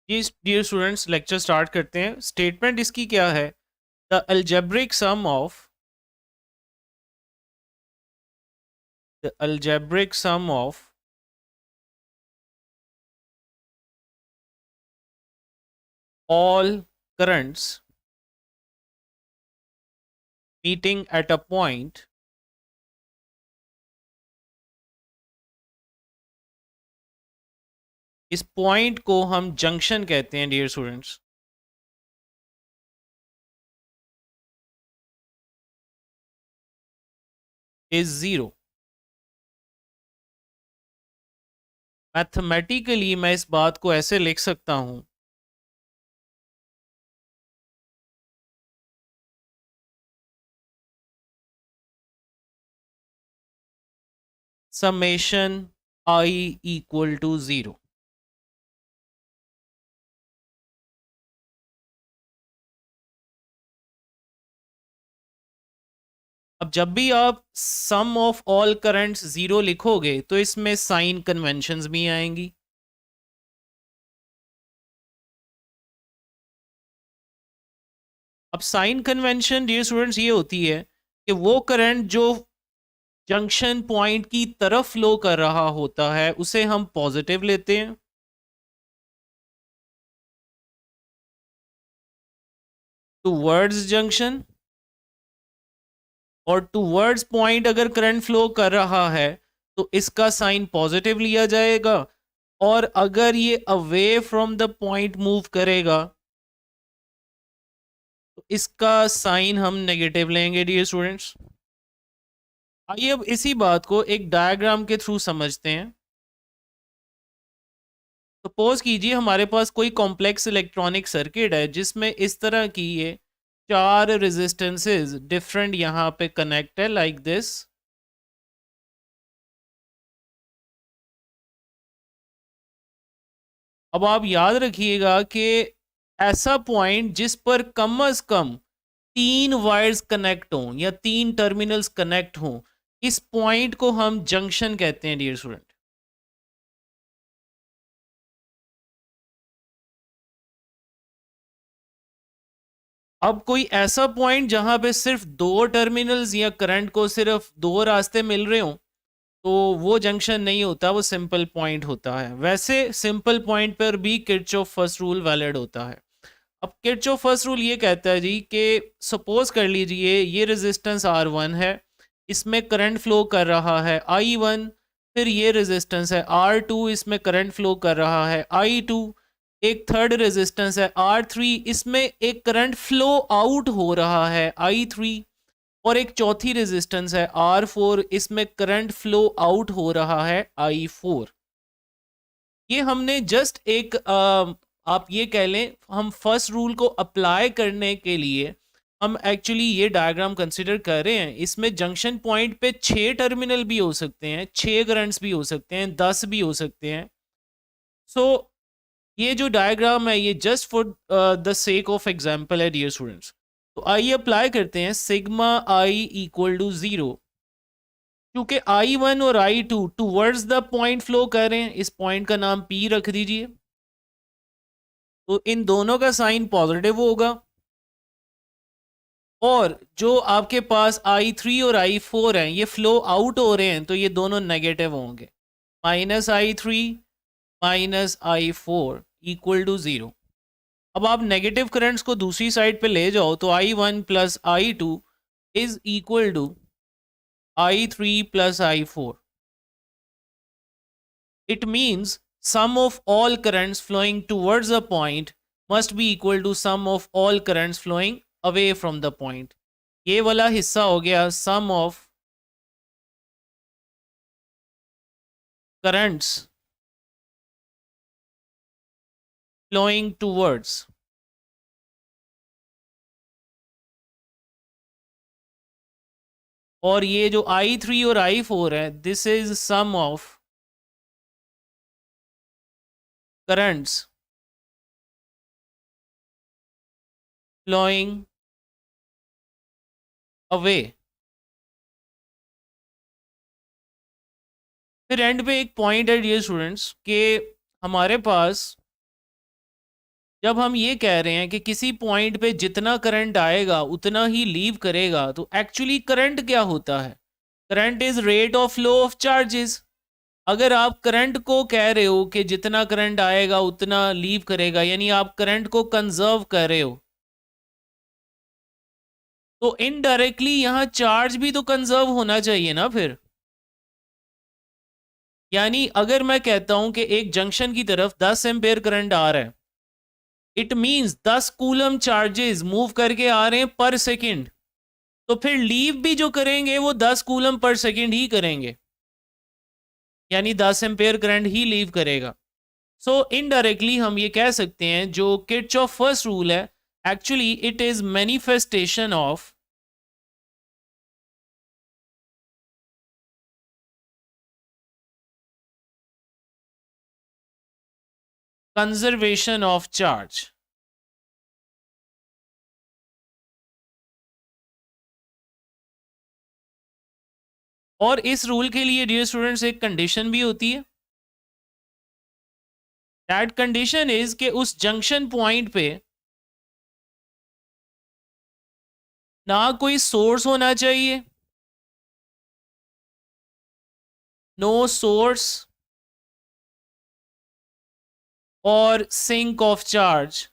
जी dear students, lecture start करते हैं। Statement इसकी क्या है? The algebraic sum of all currents meeting at a point इस पॉइंट को हम जंक्शन कहते हैं dear students. Is zero. Mathematically मैं इस बात को ऐसे लिख सकता हूं, summation I equal to zero. अब जब भी आप sum of all currents zero लिखोगे तो इसमें साइन कन्वेंशंस भी आएंगी। अब साइन कन्वेंशन डियर स्टूडेंट्स ये होती है कि वो करंट जो जंक्शन पॉइंट की तरफ फ्लो कर रहा होता है उसे हम पॉजिटिव लेते हैं। टूवर्ड्स जंक्शन और टूवर्ड्स पॉइंट अगर करंट फ्लो कर रहा है तो इसका साइन पॉजिटिव लिया जाएगा, और अगर ये away from the point move करेगा तो इसका साइन हम नेगेटिव लेंगे डियर स्टूडेंट्स। आइए अब इसी बात को एक डायग्राम के थ्रू समझते हैं। सपोज कीजिए हमारे पास कोई कॉम्प्लेक्स इलेक्ट्रॉनिक सर्किट है जिसमें इस तरह की ये चार रेजिस्टेंसेस डिफरेंट यहां पे कनेक्ट है लाइक दिस। अब आप याद रखिएगा कि ऐसा पॉइंट जिस पर कम से कम तीन वायर्स कनेक्ट हों या तीन टर्मिनल्स कनेक्ट हों, इस पॉइंट को हम जंक्शन कहते हैं डियर स्टूडेंट। अब कोई ऐसा पॉइंट जहां पे सिर्फ दो टर्मिनल्स या करंट को सिर्फ दो रास्ते मिल रहे हो तो वो जंक्शन नहीं होता, वो सिंपल पॉइंट होता है। वैसे सिंपल पॉइंट पर भी किरचॉफ फर्स्ट रूल वैलिड होता है। अब किरचॉफ फर्स्ट रूल ये कहता है जी कि सपोज कर लीजिए ये रेजिस्टेंस R1 है, इसमें करंट फ्लो कर रहा है I1। फिर ये रेजिस्टेंस है R2, इसमें करंट फ्लो कर रहा है I2। एक थर्ड रेजिस्टेंस है R3, इसमें एक करंट फ्लो आउट हो रहा है I3। और एक चौथी रेजिस्टेंस है R4, इसमें करंट फ्लो आउट हो रहा है I4। ये हमने जस्ट एक आप ये कह लें हम फर्स्ट रूल को अप्लाई करने के लिए हम एक्चुअली ये डायग्राम कंसिडर कर रहे हैं। इसमें जंक्शन पॉइंट पे 6 टर्मिनल भी हो सकते हैं, 6 करंट्स भी हो सकते हैं, 10 भी हो सकते हैं। सो ये जो डायग्राम है ये just for the sake of example है डियर स्टूडेंट्स। तो आइए अप्लाई करते हैं sigma I equal to zero. क्योंकि I1 और I2 towards the point flow कर रहे हैं, इस पॉइंट का नाम P रख दीजिए, तो इन दोनों का साइन पॉजिटिव होगा। और जो आपके पास I3 और I4 हैं ये फ्लो आउट हो रहे हैं तो ये दोनों नेगेटिव होंगे। -I3 -I4 equal to zero. अब आप नेगेटिव करंट्स को दूसरी साइड पे ले जाओ तो I1 plus I2 is equal to I3 plus I4। It means sum of all currents flowing towards a point must be equal to sum of all currents flowing away from the point। ये वाला हिस्सा हो गया sum of currents flowing towards, और ये जो I3 और I4 है this is sum of currents flowing away। फिर एंड पे एक पॉइंट है डियर स्टूडेंट्स के हमारे पास जब हम ये कह रहे हैं कि किसी पॉइंट पे जितना करंट आएगा उतना ही लीव करेगा, तो एक्चुअली करंट क्या होता है? Current is rate of flow of charges. अगर आप करंट को कह रहे हो कि जितना करंट आएगा उतना लीव करेगा, यानी आप करंट को कंजर्व कर रहे हो, तो इनडायरेक्टली यहां चार्ज भी तो कंजर्व होना चाहिए ना फिर। यानी अगर मैं कहता हूं कि एक जंक्शन की तरफ 10 एम्पेयर करंट आ रहा है, it means 10 coulomb charges move करके आ रहे हैं पर सेकंड, तो फिर लीव भी जो करेंगे वो 10 कूलम पर सेकंड ही करेंगे, यानी 10 एम्पेयर करंट ही लीव करेगा। सो इनडायरेक्टली हम ये कह सकते हैं जो किरचॉफ फर्स्ट रूल है, actually it is manifestation of conservation of charge. और इस रूल के लिए डियर स्टूडेंट्स एक कंडीशन भी होती है। दैट कंडीशन इज कि उस जंक्शन पॉइंट पे ना कोई सोर्स होना चाहिए, नो सोर्स और sink of charge.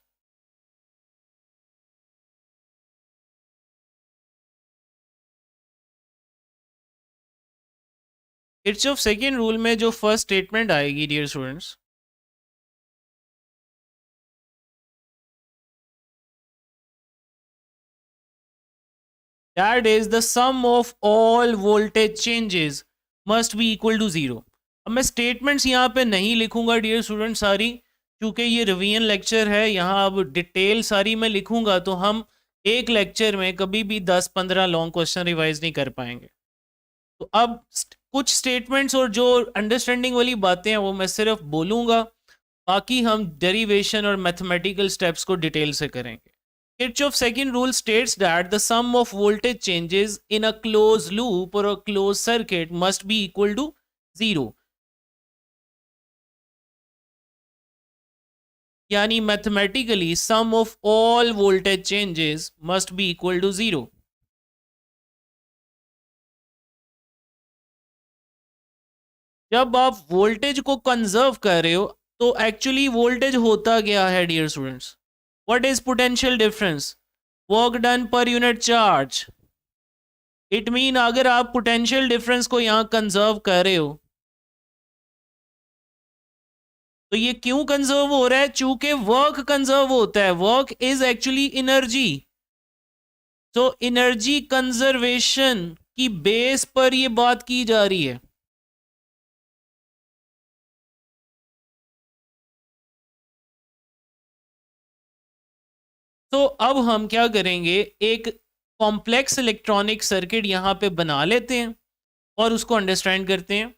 Kirchhoff second rule में जो फर्स्ट स्टेटमेंट आएगी dear students, that is the sum of all voltage changes must be equal to zero. अब मैं स्टेटमेंट्स यहाँ पे नहीं लिखूंगा डियर स्टूडेंट सारी, क्योंकि ये रिवीजन लेक्चर है, यहाँ अब डिटेल सारी मैं लिखूंगा तो हम एक लेक्चर में कभी भी 10-15 लॉन्ग क्वेश्चन रिवाइज नहीं कर पाएंगे। तो अब कुछ स्टेटमेंट्स और जो अंडरस्टैंडिंग वाली बातें हैं वो मैं सिर्फ बोलूंगा, बाकी हम डेरिवेशन और मैथमेटिकल स्टेप्स को डिटेल से करेंगे। Kirchhoff's second rule states that the sum of voltage changes in a closed loop or a closed circuit must be equal to zero. यानी mathematically sum of all voltage changes must be equal to zero. जब आप voltage को conserve कर रहे हो तो actually voltage होता क्या है dear students? What is potential difference? Work done per unit charge. It mean अगर आप पोटेंशियल डिफरेंस को यहां कंजर्व कर रहे हो, तो ये क्यों कंजर्व हो रहा है? चूंकि वर्क कंजर्व होता है, वर्क इज एक्चुअली एनर्जी। तो एनर्जी कंजर्वेशन की बेस पर ये बात की जा रही है। तो अब हम क्या करेंगे, एक कॉम्प्लेक्स इलेक्ट्रॉनिक सर्किट यहां पे बना लेते हैं और उसको अंडरस्टैंड करते हैं।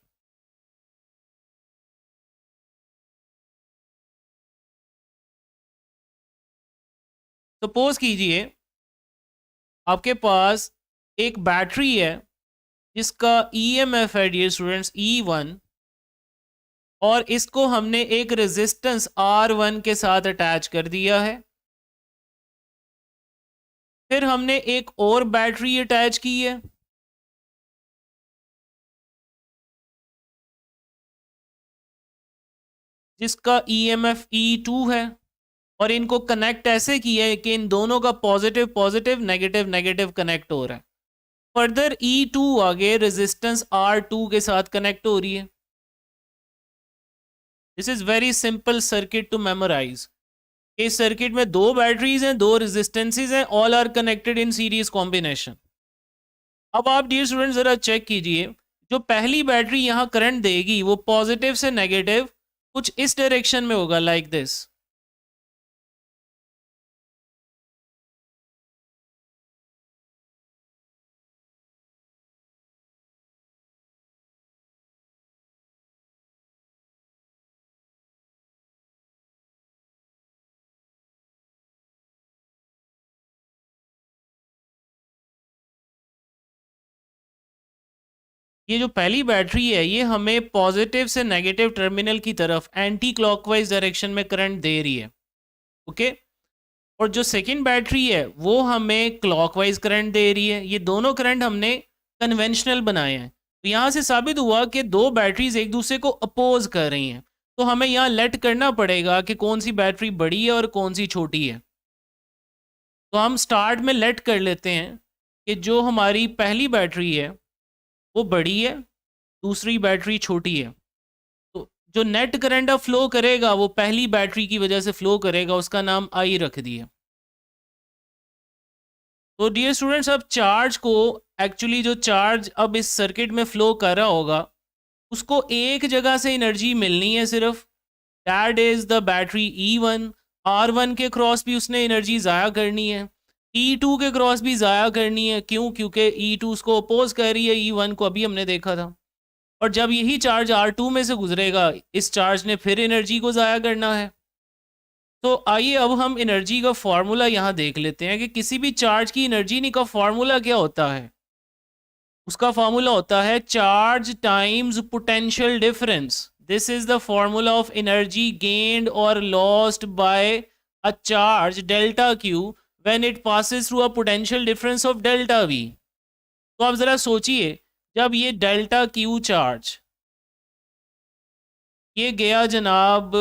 सपोज कीजिए आपके पास एक बैटरी है जिसका ईएमएफ है डियर स्टूडेंट्स E1, और इसको हमने एक रेजिस्टेंस R1 के साथ अटैच कर दिया है। फिर हमने एक और बैटरी अटैच की है जिसका ईएमएफ E2 है, और इनको कनेक्ट ऐसे किया है कि इन दोनों का positive positive negative negative connect हो रहा है। फर्दर E2 आगे रेजिस्टेंस R2 के साथ कनेक्ट हो रही है। This is very simple circuit to memorize. इस सर्किट में दो बैटरीज हैं, दो रेजिस्टेंसेज हैं, all are connected in series combination. अब आप डियर स्टूडेंट जरा चेक कीजिए, जो पहली बैटरी यहां करंट देगी वो पॉजिटिव से नेगेटिव कुछ इस डायरेक्शन में होगा, लाइक दिस। ये जो पहली बैटरी है ये हमें पॉजिटिव से नेगेटिव टर्मिनल की तरफ एंटी क्लॉकवाइज डायरेक्शन में करंट दे रही है, ओके। और जो सेकंड बैटरी है वो हमें क्लॉकवाइज करंट दे रही है। ये दोनों करंट हमने कन्वेंशनल बनाए हैं। तो यहाँ से साबित हुआ कि दो बैटरीज एक दूसरे को अपोज कर रही हैं। तो हमें यहाँ लेट करना पड़ेगा कि कौन सी बैटरी बड़ी है और कौन सी छोटी है। तो हम स्टार्ट में लेट कर लेते हैं कि जो हमारी पहली बैटरी है वो बड़ी है, दूसरी बैटरी छोटी है। तो जो नेट करंट अब फ्लो करेगा वो पहली बैटरी की वजह से फ्लो करेगा, उसका नाम आई रख दिया। तो डियर स्टूडेंट्स, अब चार्ज को एक्चुअली जो चार्ज अब इस सर्किट में फ्लो कर रहा होगा उसको एक जगह से एनर्जी मिलनी है सिर्फ, that is the battery E1। R1 के क्रॉस भी उसने एनर्जी ज़ाया करनी है, E2 के क्रॉस भी ज़ाया करनी है। क्यों? क्योंकि E2 उसको अपोज कर रही है E1 को, अभी हमने देखा था। और जब यही चार्ज R2 में से गुजरेगा इस चार्ज ने फिर एनर्जी को ज़ाया करना है। तो आइए अब हम एनर्जी का फॉर्मूला यहाँ देख लेते हैं कि किसी भी चार्ज की एनर्जी का फॉर्मूला क्या होता है। उसका फॉर्मूला होता है charge times potential difference. This is the formula of energy gained और lost by a charge delta q when it passes through a potential difference of delta V. तो आप ज़रा सोचिए, जब ये डेल्टा क्यू चार्ज ये गया जनाब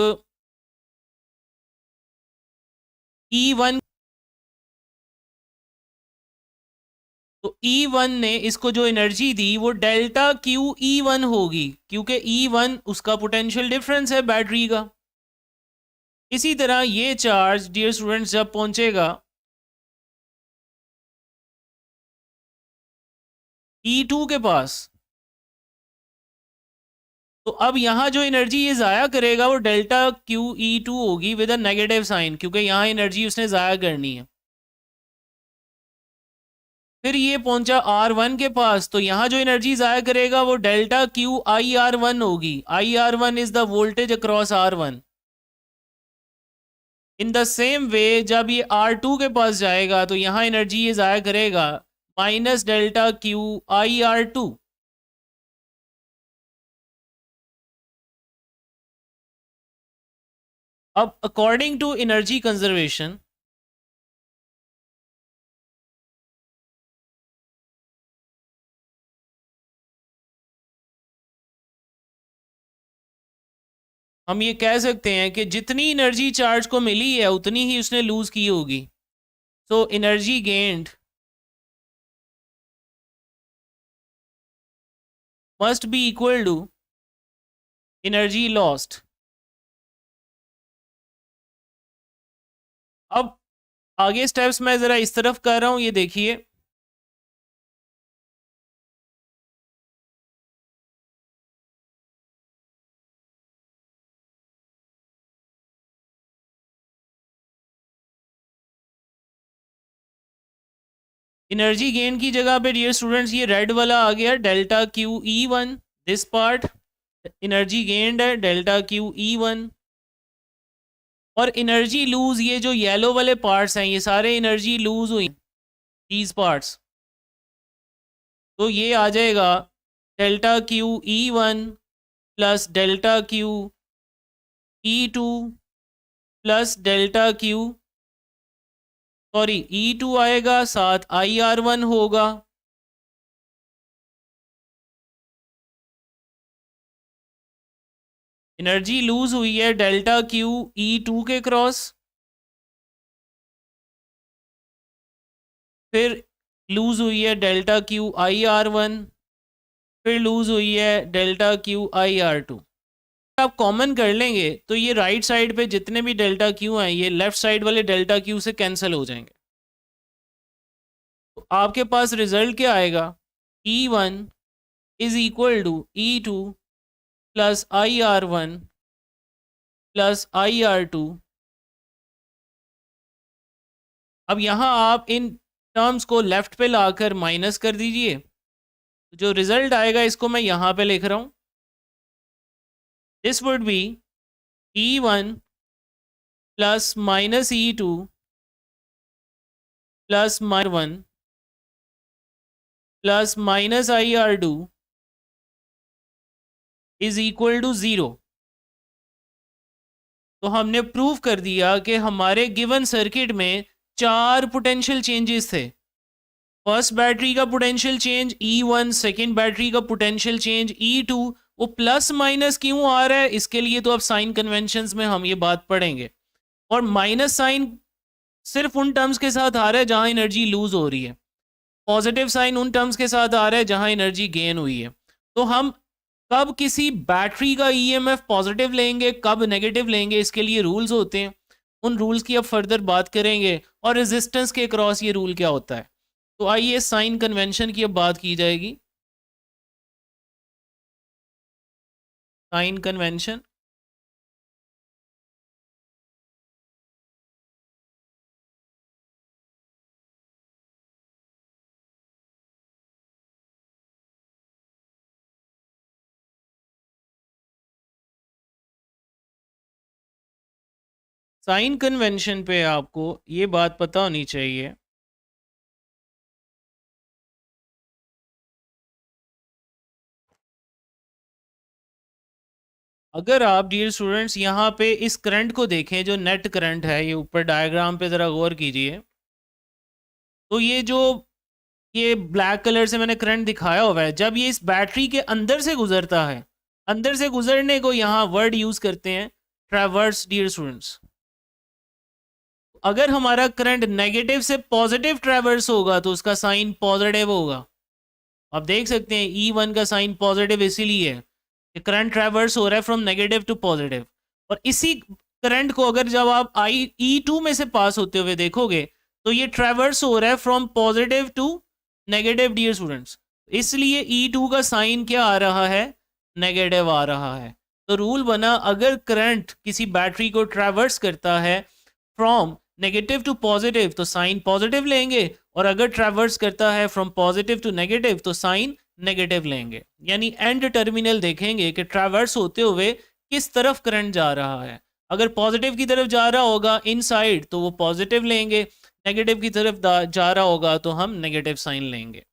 E1, तो E1 ने इसको जो एनर्जी दी वो डेल्टा क्यू E1 होगी, क्योंकि E1 उसका पोटेंशियल डिफरेंस है बैटरी का। इसी तरह ये चार्ज डियर स्टूडेंट्स जब पहुंचेगा E2 के पास, तो अब यहाँ जो एनर्जी ये ज़ाया करेगा वो डेल्टा क्यू E2 होगी विद अ नेगेटिव साइन, क्योंकि यहाँ एनर्जी उसने ज़ाया करनी है। फिर ये पहुंचा R1 के पास, तो यहाँ जो एनर्जी ज़ाया करेगा वो डेल्टा क्यू IR1 होगी। IR1 is the voltage across R1। In the same way जब ये R2 के पास जाएगा तो यहाँ एनर्जी ये ज़ाया करेगा माइनस डेल्टा क्यू IR2। अब अकॉर्डिंग टू एनर्जी कंजर्वेशन हम ये कह सकते हैं कि जितनी एनर्जी चार्ज को मिली है उतनी ही उसने लूज की होगी। So energy gained must be equal to energy lost. अब आगे स्टेप्स मैं ज़रा इस तरफ कर रहा हूँ, ये देखिए। एनर्जी गेन की जगह पे डियर स्टूडेंट्स ये रेड वाला आ गया delta Q E1, this part energy gained है डेल्टा क्यू E1। और एनर्जी लूज ये जो येलो वाले पार्ट्स हैं ये सारे एनर्जी लूज हुई, दीज पार्ट्स। तो ये आ जाएगा delta Q E1 plus delta Q E2 plus delta Q, sorry E2 आएगा, साथ IR1 होगा। एनर्जी लूज हुई है डेल्टा क्यू E2 के क्रॉस, फिर लूज हुई है डेल्टा क्यू IR1, फिर लूज हुई है डेल्टा क्यू IR2। आप कॉमन कर लेंगे तो ये राइट साइड पे जितने भी डेल्टा क्यू हैं ये लेफ्ट साइड वाले डेल्टा क्यू से कैंसिल हो जाएंगे। तो आपके पास रिजल्ट क्या आएगा? E1 is equal to E2 plus IR1 plus IR2। अब यहाँ आप इन टर्म्स को लेफ्ट पे लाकर माइनस कर दीजिए, जो रिजल्ट आएगा इसको मैं यहाँ पे लिख रहा हूँ। This would be E1 plus minus E2 plus -1 plus minus IR2 is equal to 0। तो हमने प्रूव कर दिया कि हमारे गिवन सर्किट में 4 पोटेंशियल चेंजेस थे। फर्स्ट बैटरी का potential change E1, second battery का पोटेंशियल चेंज E2। वो प्लस माइनस क्यों आ रहा है, इसके लिए तो अब साइन कन्वेंशंस में हम ये बात पढ़ेंगे। और माइनस साइन सिर्फ उन टर्म्स के साथ आ रहा है जहां एनर्जी लूज हो रही है, पॉजिटिव साइन उन टर्म्स के साथ आ रहा है जहां एनर्जी गेन हुई है। तो हम कब किसी बैटरी का ईएमएफ पॉजिटिव लेंगे, कब नेगेटिव लेंगे, इसके लिए रूल्स होते हैं। उन रूल्स की अब फर्दर बात करेंगे, और रेजिस्टेंस के क्रॉस ये रूल क्या होता है। तो आइए साइन कन्वेंशन की अब बात की जाएगी। साइन कन्वेंशन, साइन कन्वेंशन पे आपको ये बात पता होनी चाहिए, अगर आप डियर स्टूडेंट्स यहाँ पे इस करंट को देखें जो नेट करंट है, ये ऊपर डायग्राम पे ज़रा गौर कीजिए। तो ये जो ये ब्लैक कलर से मैंने करंट दिखाया हुआ है, जब ये इस बैटरी के अंदर से गुजरता है, अंदर से गुजरने को यहाँ वर्ड यूज़ करते हैं ट्रैवर्स डियर स्टूडेंट्स। अगर हमारा करंट नेगेटिव से पॉजिटिव ट्रैवर्स होगा तो उसका साइन पॉजिटिव होगा। आप देख सकते हैं E1 का साइन पॉजिटिव इसीलिए है कि करंट ट्रैवर्स हो रहा है फ्रॉम नेगेटिव टू पॉजिटिव। और इसी करंट को अगर जब आप E2 में से पास होते हुए देखोगे तो ये ट्रैवर्स हो रहा है from positive to negative dear students. इसलिए E2 का साइन क्या आ रहा है, नेगेटिव आ रहा है। तो रूल बना, अगर करंट किसी बैटरी को ट्रैवर्स करता है फ्रॉम नेगेटिव टू पॉजिटिव तो साइन पॉजिटिव लेंगे, और अगर ट्रैवर्स करता है फ्रॉम पॉजिटिव टू नेगेटिव तो साइन नेगेटिव लेंगे। यानी एंड टर्मिनल देखेंगे कि ट्रैवर्स होते हुए किस तरफ करंट जा रहा है। अगर पॉजिटिव की तरफ जा रहा होगा इनसाइड तो वो पॉजिटिव लेंगे, नेगेटिव की तरफ जा रहा होगा तो हम नेगेटिव साइन लेंगे।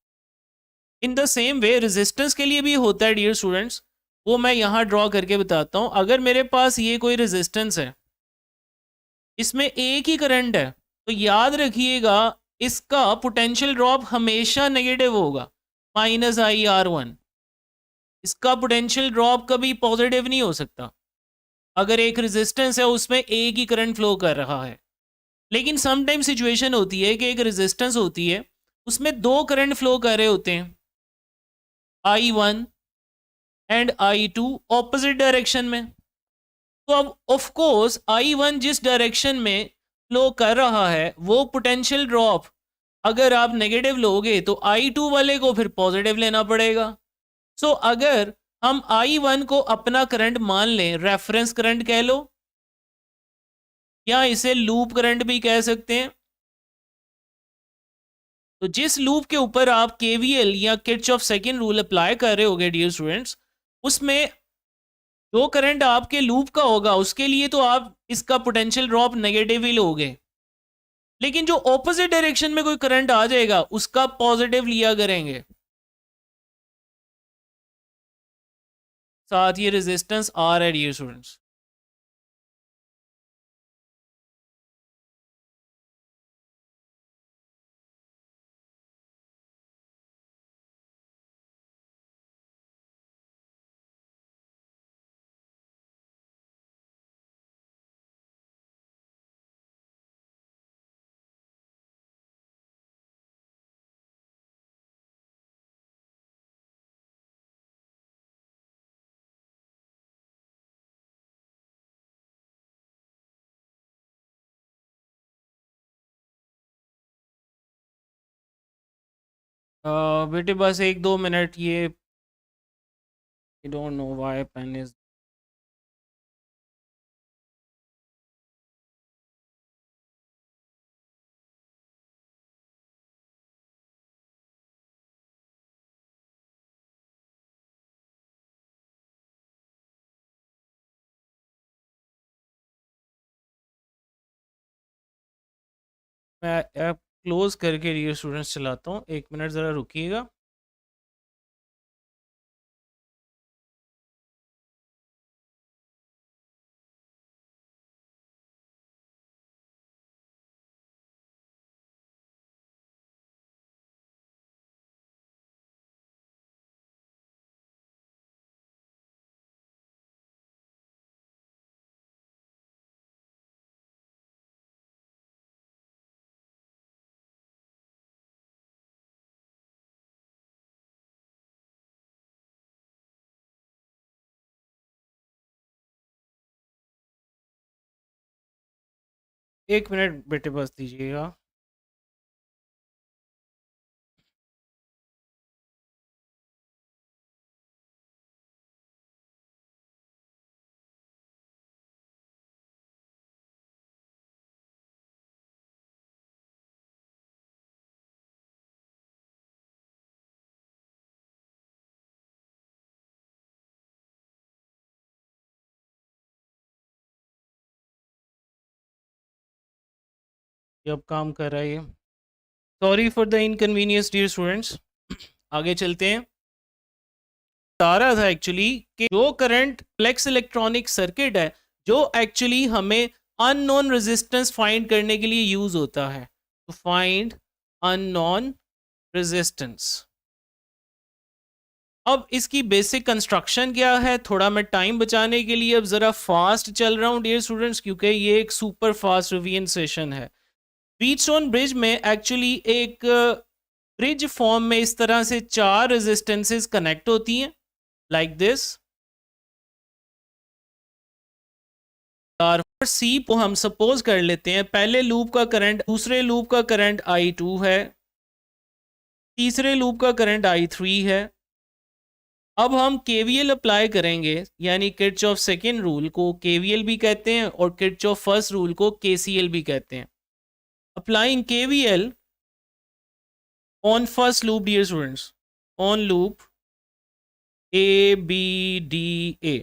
In the same way resistance के लिए भी होता है डियर स्टूडेंट्स, वो मैं यहाँ ड्रॉ करके बताता हूँ। अगर मेरे पास ये कोई रेजिस्टेंस है, इसमें एक ही करंट है, तो याद रखिएगा इसका पोटेंशियल ड्रॉप हमेशा नेगेटिव होगा, -IR1। इसका पोटेंशियल ड्रॉप कभी पॉजिटिव नहीं हो सकता अगर एक रेजिस्टेंस है उसमें एक ही करंट फ्लो कर रहा है। लेकिन समटाइम सिचुएशन होती है कि एक रेजिस्टेंस होती है, उसमें दो करंट फ्लो कर रहे होते हैं, I1 and I2 opposite direction में। तो अब ऑफ कोर्स I1 जिस डायरेक्शन में फ्लो कर रहा है वो पोटेंशियल ड्रॉप अगर आप नेगेटिव लोगे तो I2 वाले को फिर पॉजिटिव लेना पड़ेगा। सो अगर हम I1 को अपना करंट मान लें, रेफरेंस करंट कह लो या इसे लूप करंट भी कह सकते हैं, तो जिस लूप के ऊपर आप KVL या किर्चॉफ सेकंड रूल अप्लाई कर रहे होगे डियर स्टूडेंट्स, उसमें जो करंट आपके लूप का होगा उसके लिए तो आप इसका पोटेंशियल ड्रॉप नेगेटिव ही लोगे, लेकिन जो ऑपोजिट डायरेक्शन में कोई करंट आ जाएगा उसका पॉजिटिव लिया करेंगे। साथ ये रेजिस्टेंस आर है डियर स्टूडेंट्स। बेटे बस 1-2 मिनट, ये I don't know why pen is मैं ऐप क्लोज करके डियर स्टूडेंट्स चलाता हूँ, 1 मिनट ज़रा रुकिएगा। एक मिनट बेटे बस दीजिएगा। ये अब काम कर रहा है ये। Sorry for the inconvenience dear students. आगे चलते हैं। बता रहा था एक्चुअली कि जो करंट फ्लेक्स इलेक्ट्रॉनिक सर्किट है, जो एक्चुअली हमें अननोन रेजिस्टेंस फाइंड करने के लिए यूज होता है, टू फाइंड अननोन रेजिस्टेंस। अब इसकी बेसिक कंस्ट्रक्शन क्या है, थोड़ा मैं टाइम बचाने के लिए अब ज़रा फास्ट चल रहा हूँ डियर स्टूडेंट्स, क्योंकि ये एक सुपर फास्ट रिवीजन सेशन है। व्हीटस्टोन ब्रिज में एक्चुअली एक ब्रिज फॉर्म में इस तरह से 4 रेजिस्टेंसेस कनेक्ट होती हैं लाइक दिस। और सी को हम सपोज कर लेते हैं पहले लूप का करंट, दूसरे लूप का करंट I2 है, तीसरे लूप का करंट I3 है। अब हम KVL अप्लाई करेंगे, यानी किरचॉफ सेकेंड रूल को KVL भी कहते हैं और किरचॉफ फर्स्ट रूल को KCL भी कहते हैं। Applying KVL on first loop dear students, on loop ABDA।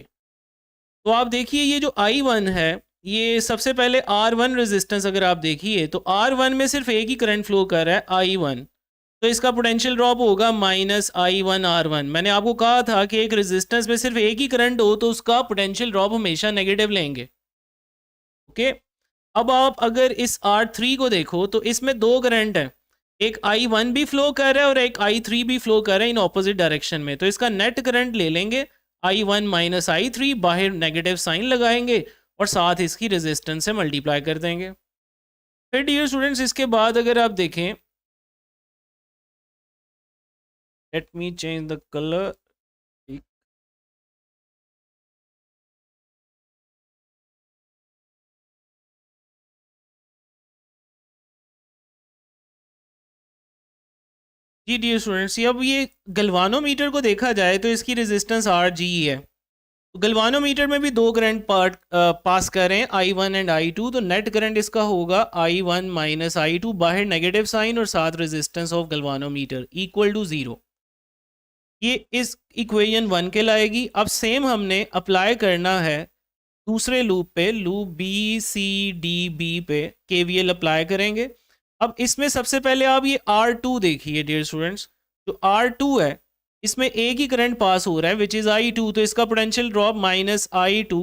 तो आप देखिए ये जो I1 है, ये सबसे पहले R1 रेजिस्टेंस अगर आप देखिए तो R1 में सिर्फ एक ही करंट फ्लो कर रहा है I1, तो इसका पोटेंशियल ड्रॉप होगा -I1R1। मैंने आपको कहा था कि एक रेजिस्टेंस में सिर्फ एक ही करंट हो तो उसका पोटेंशियल ड्रॉप हमेशा नेगेटिव लेंगे। ओके, अब आप अगर इस R3 को देखो तो इसमें 2 करंट है, एक I1 भी फ्लो कर रहा है और एक I3 भी फ्लो कर रहा है इन ऑपोजिट डायरेक्शन में। तो इसका नेट करंट ले लेंगे I1 माइनस I3, बाहर नेगेटिव साइन लगाएंगे और साथ इसकी रेजिस्टेंस से मल्टीप्लाई कर देंगे। फिर डियर स्टूडेंट्स इसके बाद अगर आप देखें, let me change the colour. जी डियर स्टूडेंट्स, अब ये गलवानोमीटर को देखा जाए तो इसकी रेजिस्टेंस RG है। तो गलवानोमीटर में भी 2 करंट पास कर रहे हैं I1 एंड I2, तो नेट करंट इसका होगा I1 माइनस I2, बाहर नेगेटिव साइन और साथ resistance of galvanometer equal to 0। ये इस इक्वेशन 1 के लाएगी। अब सेम हमने अप्लाई करना है दूसरे लूप पे, लूप BCDB पे KVL अप्लाई करेंगे। अब इसमें सबसे पहले आप ये R2 देखिए डियर स्टूडेंट्स, जो R2 है इसमें एक ही करंट पास हो रहा है विच इज़ I2, तो इसका पोटेंशियल ड्रॉप -I2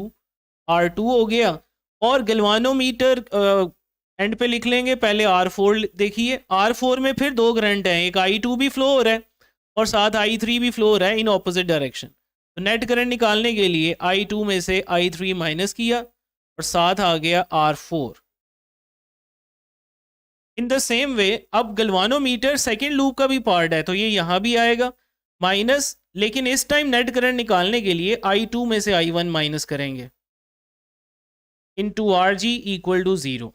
R2 हो गया। और गलवानोमीटर एंड पे लिख लेंगे, पहले R4 देखिए, R4 में फिर 2 करंट हैं, एक I2 भी फ्लो हो रहा है और साथ I3 भी फ्लो हो रहा है इन ऑपोजिट डायरेक्शन। तो नेट करंट निकालने के लिए I2 में से I3 माइनस किया और साथ आ गया R4। In the same way अब गलवानोमीटर सेकेंड लूप का भी पार्ट है, तो ये यहाँ भी आएगा माइनस, लेकिन इस टाइम नेट करंट निकालने के लिए I2 में से I1 माइनस करेंगे इनटू RG इक्वल टू 0।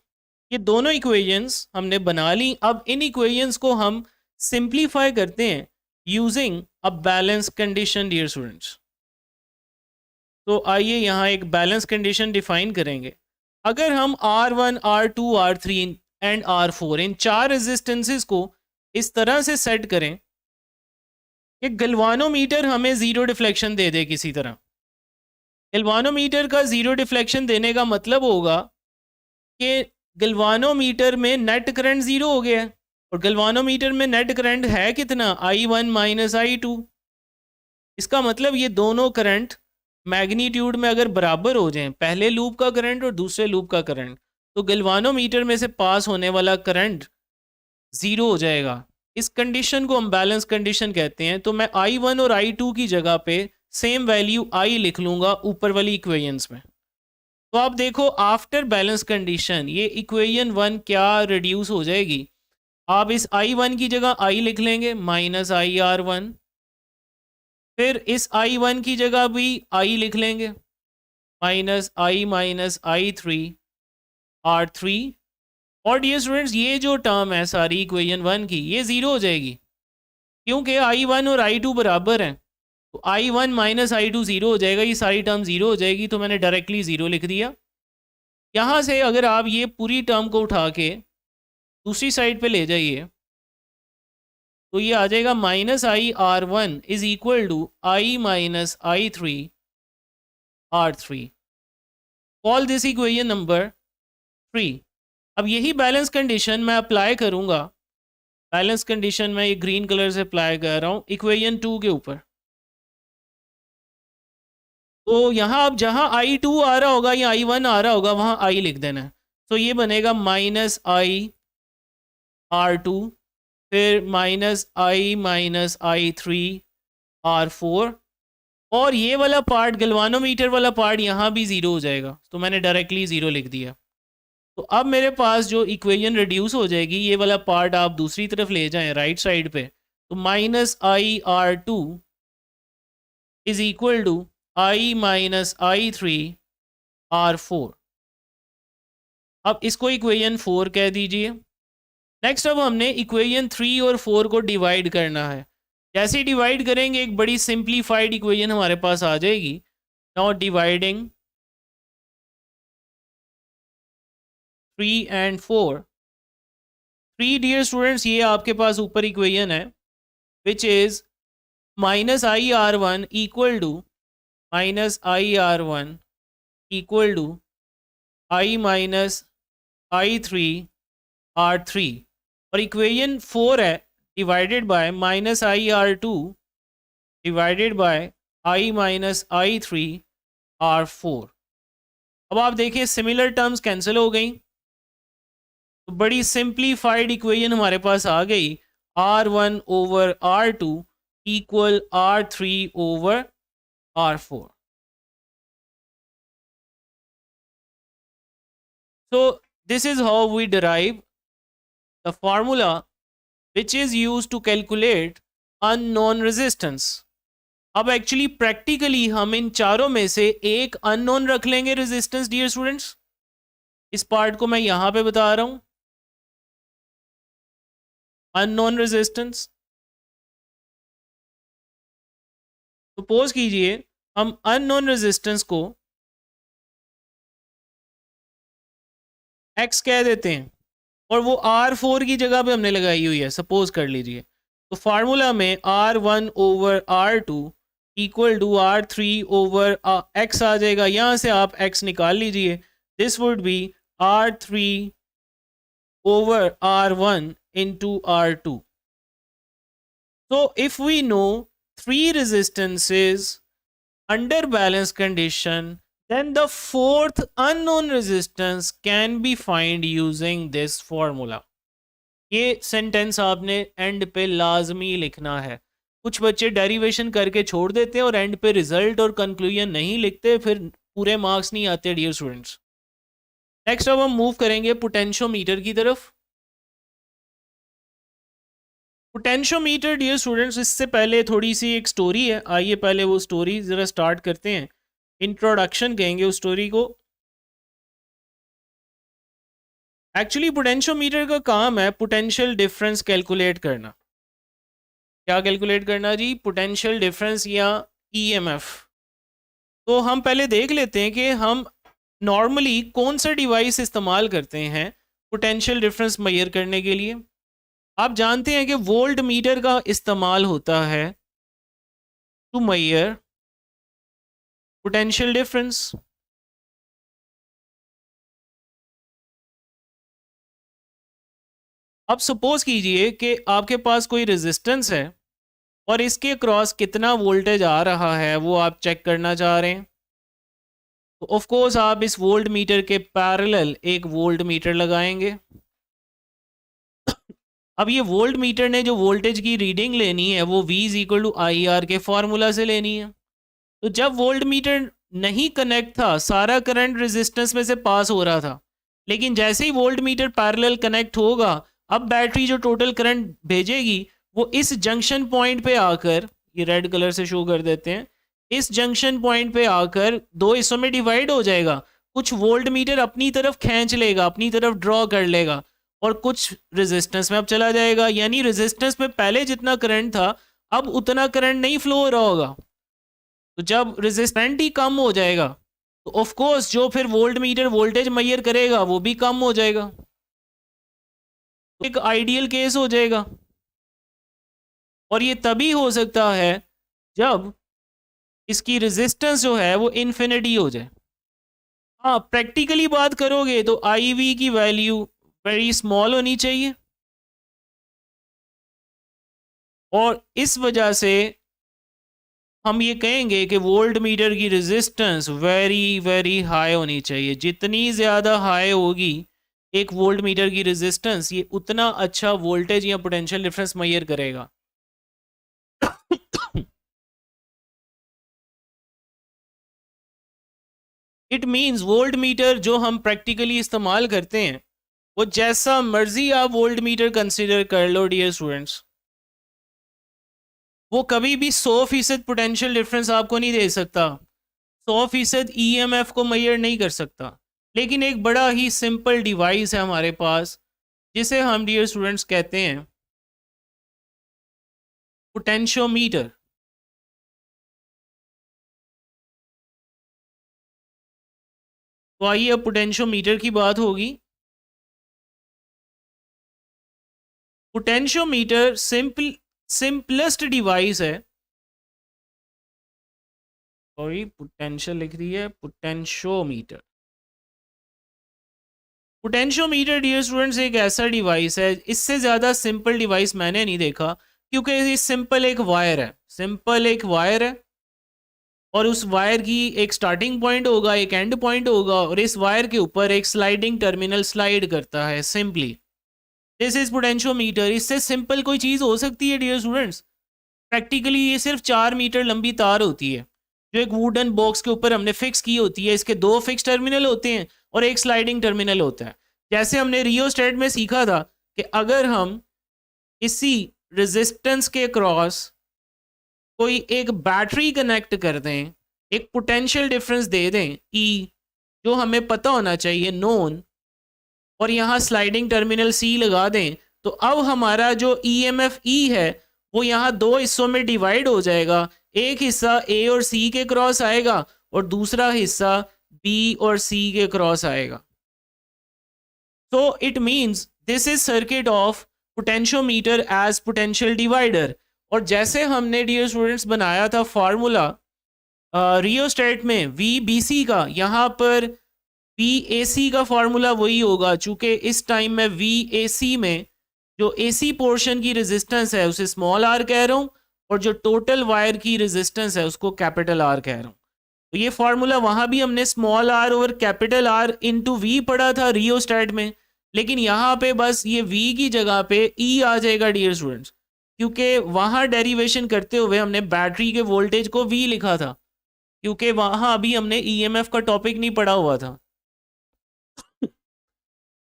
ये दोनों इक्वेशंस हमने बना ली। अब इन इक्वेशंस को हम सिंप्लीफाई करते हैं using a balance condition dear students. तो आइए यहाँ एक बैलेंस कंडीशन डिफाइन करेंगे। अगर हम R1, R2, R3 and R4 in 4 resistances को इस तरह से सेट करें कि गलवानोमीटर हमें 0 डिफ्लेक्शन दे दे किसी तरह। गलवानोमीटर का 0 डिफ्लेक्शन देने का मतलब होगा कि गलवानोमीटर में नेट करंट 0 हो गया है, और गलवानोमीटर में नेट करंट है कितना, I1 माइनस I2। इसका मतलब ये दोनों करंट मैग्नीट्यूड में अगर बराबर हो जाएं, पहले लूप का करंट और दूसरे लूप का करंट, तो गलवानोमीटर में से पास होने वाला करंट 0 हो जाएगा। इस कंडीशन को हम बैलेंस कंडीशन कहते हैं। तो मैं I1 और I2 की जगह पे सेम वैल्यू I लिख लूँगा ऊपर वाली इक्वेशंस में। तो आप देखो आफ्टर बैलेंस कंडीशन ये इक्वेशन 1 क्या रिड्यूस हो जाएगी। आप इस I1 की जगह I लिख लेंगे माइनस IR1, फिर इस I1 की जगह भी I लिख लेंगे minus I minus I3 R3 और डियर स्टूडेंट्स ये जो टर्म है सारी इक्वेशन 1 की ये ज़ीरो हो जाएगी, क्योंकि I1 और I2 बराबर हैं। तो I1 माइनस I2 ज़ीरो हो जाएगा, ये सारी टर्म ज़ीरो हो जाएगी, तो मैंने डायरेक्टली ज़ीरो लिख दिया। यहाँ से अगर आप ये पूरी टर्म को उठा के दूसरी साइड पे ले जाइए तो ये आ जाएगा -IR1 is equal to I minus I3 R3। Call this equation number 3। अब यही बैलेंस कंडीशन मैं अप्लाई करूँगा, बैलेंस कंडीशन मैं ये ग्रीन कलर से अप्लाई कर रहा हूँ इक्वेशन 2 के ऊपर। तो यहाँ अब जहाँ I2 आ रहा होगा या I1 आ रहा होगा वहाँ I लिख देना है। तो ये बनेगा -IR2 फिर -I माइनस I3 R4 और ये वाला पार्ट गलवानोमीटर वाला पार्ट यहाँ भी ज़ीरो हो जाएगा, तो मैंने डायरेक्टली ज़ीरो लिख दिया। तो अब मेरे पास जो इक्वेशन रिड्यूस हो जाएगी, ये वाला पार्ट आप दूसरी तरफ ले जाएं राइट साइड पे, तो -IR2 is equal to I minus I3 R4। अब इसको इक्वेशन 4 कह दीजिए। नेक्स्ट अब हमने इक्वेशन 3 और 4 को डिवाइड करना है। जैसे डिवाइड करेंगे एक बड़ी सिंप्लीफाइड इक्वेशन हमारे पास आ जाएगी। Now dividing 3 and 4। 3 dear students ये आपके पास ऊपर इक्वेशन है which is -IR1 equal to -IR1 equal to I minus I3 R3 और इक्वेशन 4 है divided by -IR2 divided by I minus I3 R4। अब आप देखिए सिमिलर टर्म्स कैंसिल हो गई, तो बड़ी सिंप्लीफाइड इक्वेशन हमारे पास आ गई R1 over R2 equal R3 over R4। So this is how we derive the formula which is used to calculate unknown resistance। अब एक्चुअली प्रैक्टिकली हम इन चारों में से एक अननोन रख लेंगे रेजिस्टेंस डियर स्टूडेंट्स। इस पार्ट को मैं यहां पे बता रहा हूं अननोन रेजिस्टेंस। सपोज कीजिए हम अननोन रेजिस्टेंस को x कह देते हैं और वो R4 की जगह पे हमने लगाई हुई है, सपोज कर लीजिए। तो फार्मूला में R1 over R2 equal to R3 over x आ जाएगा। यहाँ से आप x निकाल लीजिए। This would be R3 over R1 into R2। So if we know 3 resistances under balance condition, then the fourth unknown resistance can be find using this formula। ये sentence आपने and पे लाजमी लिखना है। कुछ बच्चे डेरिवेशन करके छोड़ देते हैं और एंड पे रिजल्ट और कंक्लूजन नहीं लिखते, फिर पूरे मार्क्स नहीं आते डियर स्टूडेंट्स। नेक्स्ट अब हम मूव करेंगे पोटेंशियोमीटर की तरफ। पोटेंशियोमीटर डियर स्टूडेंट्स, इससे पहले थोड़ी सी एक स्टोरी है, आइए पहले वो स्टोरी ज़रा स्टार्ट करते हैं। इंट्रोडक्शन कहेंगे उस स्टोरी को। एक्चुअली पोटेंशियोमीटर का काम है पोटेंशियल डिफरेंस कैलकुलेट करना। क्या कैलकुलेट करना जी? पोटेंशियल डिफरेंस या ईएमएफ। तो हम पहले देख लेते हैं कि हम नॉर्मली कौन सा डिवाइस इस्तेमाल करते हैं पोटेंशियल डिफरेंस मेजर करने के लिए। आप जानते हैं कि वोल्ट मीटर का इस्तेमाल होता है टू मेजर पोटेंशियल डिफरेंस। अब सपोज कीजिए कि आपके पास कोई रेजिस्टेंस है और इसके क्रॉस कितना वोल्टेज आ रहा है वो आप चेक करना चाह रहे हैं। तो ऑफ कोर्स आप इस वोल्ट मीटर के पैरेलल एक वोल्ट मीटर लगाएंगे। अब ये वोल्ट मीटर ने जो वोल्टेज की रीडिंग लेनी है वो V is equal to IR के फार्मूला से लेनी है। तो जब वोल्ट मीटर नहीं कनेक्ट था, सारा करंट रेजिस्टेंस में से पास हो रहा था, लेकिन जैसे ही वोल्ट मीटर पैरेलल कनेक्ट होगा, अब बैटरी जो टोटल करंट भेजेगी वो इस जंक्शन पॉइंट पे आकर, ये रेड कलर से शो कर देते हैं, इस जंक्शन पॉइंट पे आकर दो हिस्सों में डिवाइड हो जाएगा। कुछ वोल्ट मीटर अपनी तरफ खींच लेगा, अपनी तरफ ड्रॉ कर लेगा, और कुछ रेजिस्टेंस में अब चला जाएगा, यानी रेजिस्टेंस में पहले जितना करंट था अब उतना करंट नहीं फ्लो हो रहा होगा। तो जब रेजिस्टेंट ही कम हो जाएगा तो ऑफ कोर्स जो फिर वोल्ट मीटर वोल्टेज मेजर करेगा वो भी कम हो जाएगा, तो एक आइडियल केस हो जाएगा। और ये तभी हो सकता है जब इसकी रेजिस्टेंस जो है वो इन्फिनिटी हो जाए। हाँ, प्रैक्टिकली बात करोगे तो आई वी की वैल्यू वेरी स्मॉल होनी चाहिए, और इस वजह से हम ये कहेंगे कि वोल्ट मीटर की रेजिस्टेंस वेरी वेरी हाई होनी चाहिए। जितनी ज़्यादा हाई होगी एक वोल्ट मीटर की रेजिस्टेंस, ये उतना अच्छा वोल्टेज या पोटेंशियल डिफरेंस मेजर करेगा। इट मीन्स वोल्ट मीटर जो हम प्रैक्टिकली इस्तेमाल करते हैं वो जैसा मर्जी आप वोल्ट मीटर कंसिडर कर लो डियर स्टूडेंट्स, वो कभी भी 100% पोटेंशियल डिफरेंस आपको नहीं दे सकता, 100% ईएमएफ को मेजर नहीं कर सकता। लेकिन एक बड़ा ही सिंपल डिवाइस है हमारे पास जिसे हम डियर स्टूडेंट्स कहते हैं पोटेंशियोमीटर। तो आइए अब पोटेंशियोमीटर की बात होगी। पोटेंशियोमीटर सिंपलेस्ट डिवाइस है, सॉरी पोटेंशियल लिख रही है, पोटेंशियोमीटर। पोटेंशियोमीटर डियर स्टूडेंट्स एक ऐसा डिवाइस है, इससे ज़्यादा सिंपल डिवाइस मैंने नहीं देखा, क्योंकि ये सिंपल एक वायर है, सिंपल एक वायर है, और उस वायर की एक स्टार्टिंग पॉइंट होगा, एक एंड पॉइंट होगा, और इस वायर के ऊपर एक स्लाइडिंग टर्मिनल स्लाइड करता है। Simply this is potentiometer. इससे सिंपल कोई चीज़ हो सकती है डियर स्टूडेंट्स? प्रैक्टिकली ये सिर्फ 4 मीटर लंबी तार होती है जो एक वुडन बॉक्स के ऊपर हमने फिक्स की होती है। इसके 2 फिक्स टर्मिनल होते हैं और एक स्लाइडिंग टर्मिनल होता है। जैसे हमने रियोस्टेट में सीखा था कि अगर हम इसी रेजिस्टेंस के क्रॉस कोई एक बैटरी कनेक्ट कर दें, एक पोटेंशियल डिफरेंस दे दें ई, जो हमें पता होना चाहिए नोन, और यहाँ स्लाइडिंग टर्मिनल सी लगा दें, तो अब हमारा जो ईएमएफ ई है वो यहाँ 2 हिस्सों में डिवाइड हो जाएगा। एक हिस्सा ए और सी के क्रॉस आएगा और दूसरा हिस्सा बी और सी के क्रॉस आएगा। So it means this is circuit of potentiometer as potential divider। और जैसे हमने डियर स्टूडेंट्स बनाया था फार्मूला रियोस्टेट में VBC का, यहाँ पर VAC का फार्मूला वही होगा, चूंकि इस टाइम में VAC में जो AC पोर्शन की रेजिस्टेंस है उसे स्मॉल r कह रहा हूँ, और जो टोटल वायर की रेजिस्टेंस है उसको कैपिटल R कह रहा हूँ। तो ये फार्मूला वहाँ भी हमने small r over capital R into V पढ़ा था रियोस्टेट में, लेकिन यहाँ पे बस ये V की जगह पे E आ जाएगा डियर स्टूडेंट्स, क्योंकि वहाँ डेरिवेशन करते हुए हमने बैटरी के वोल्टेज को V लिखा था, क्योंकि वहाँ अभी हमने EMF का टॉपिक नहीं पढ़ा हुआ था।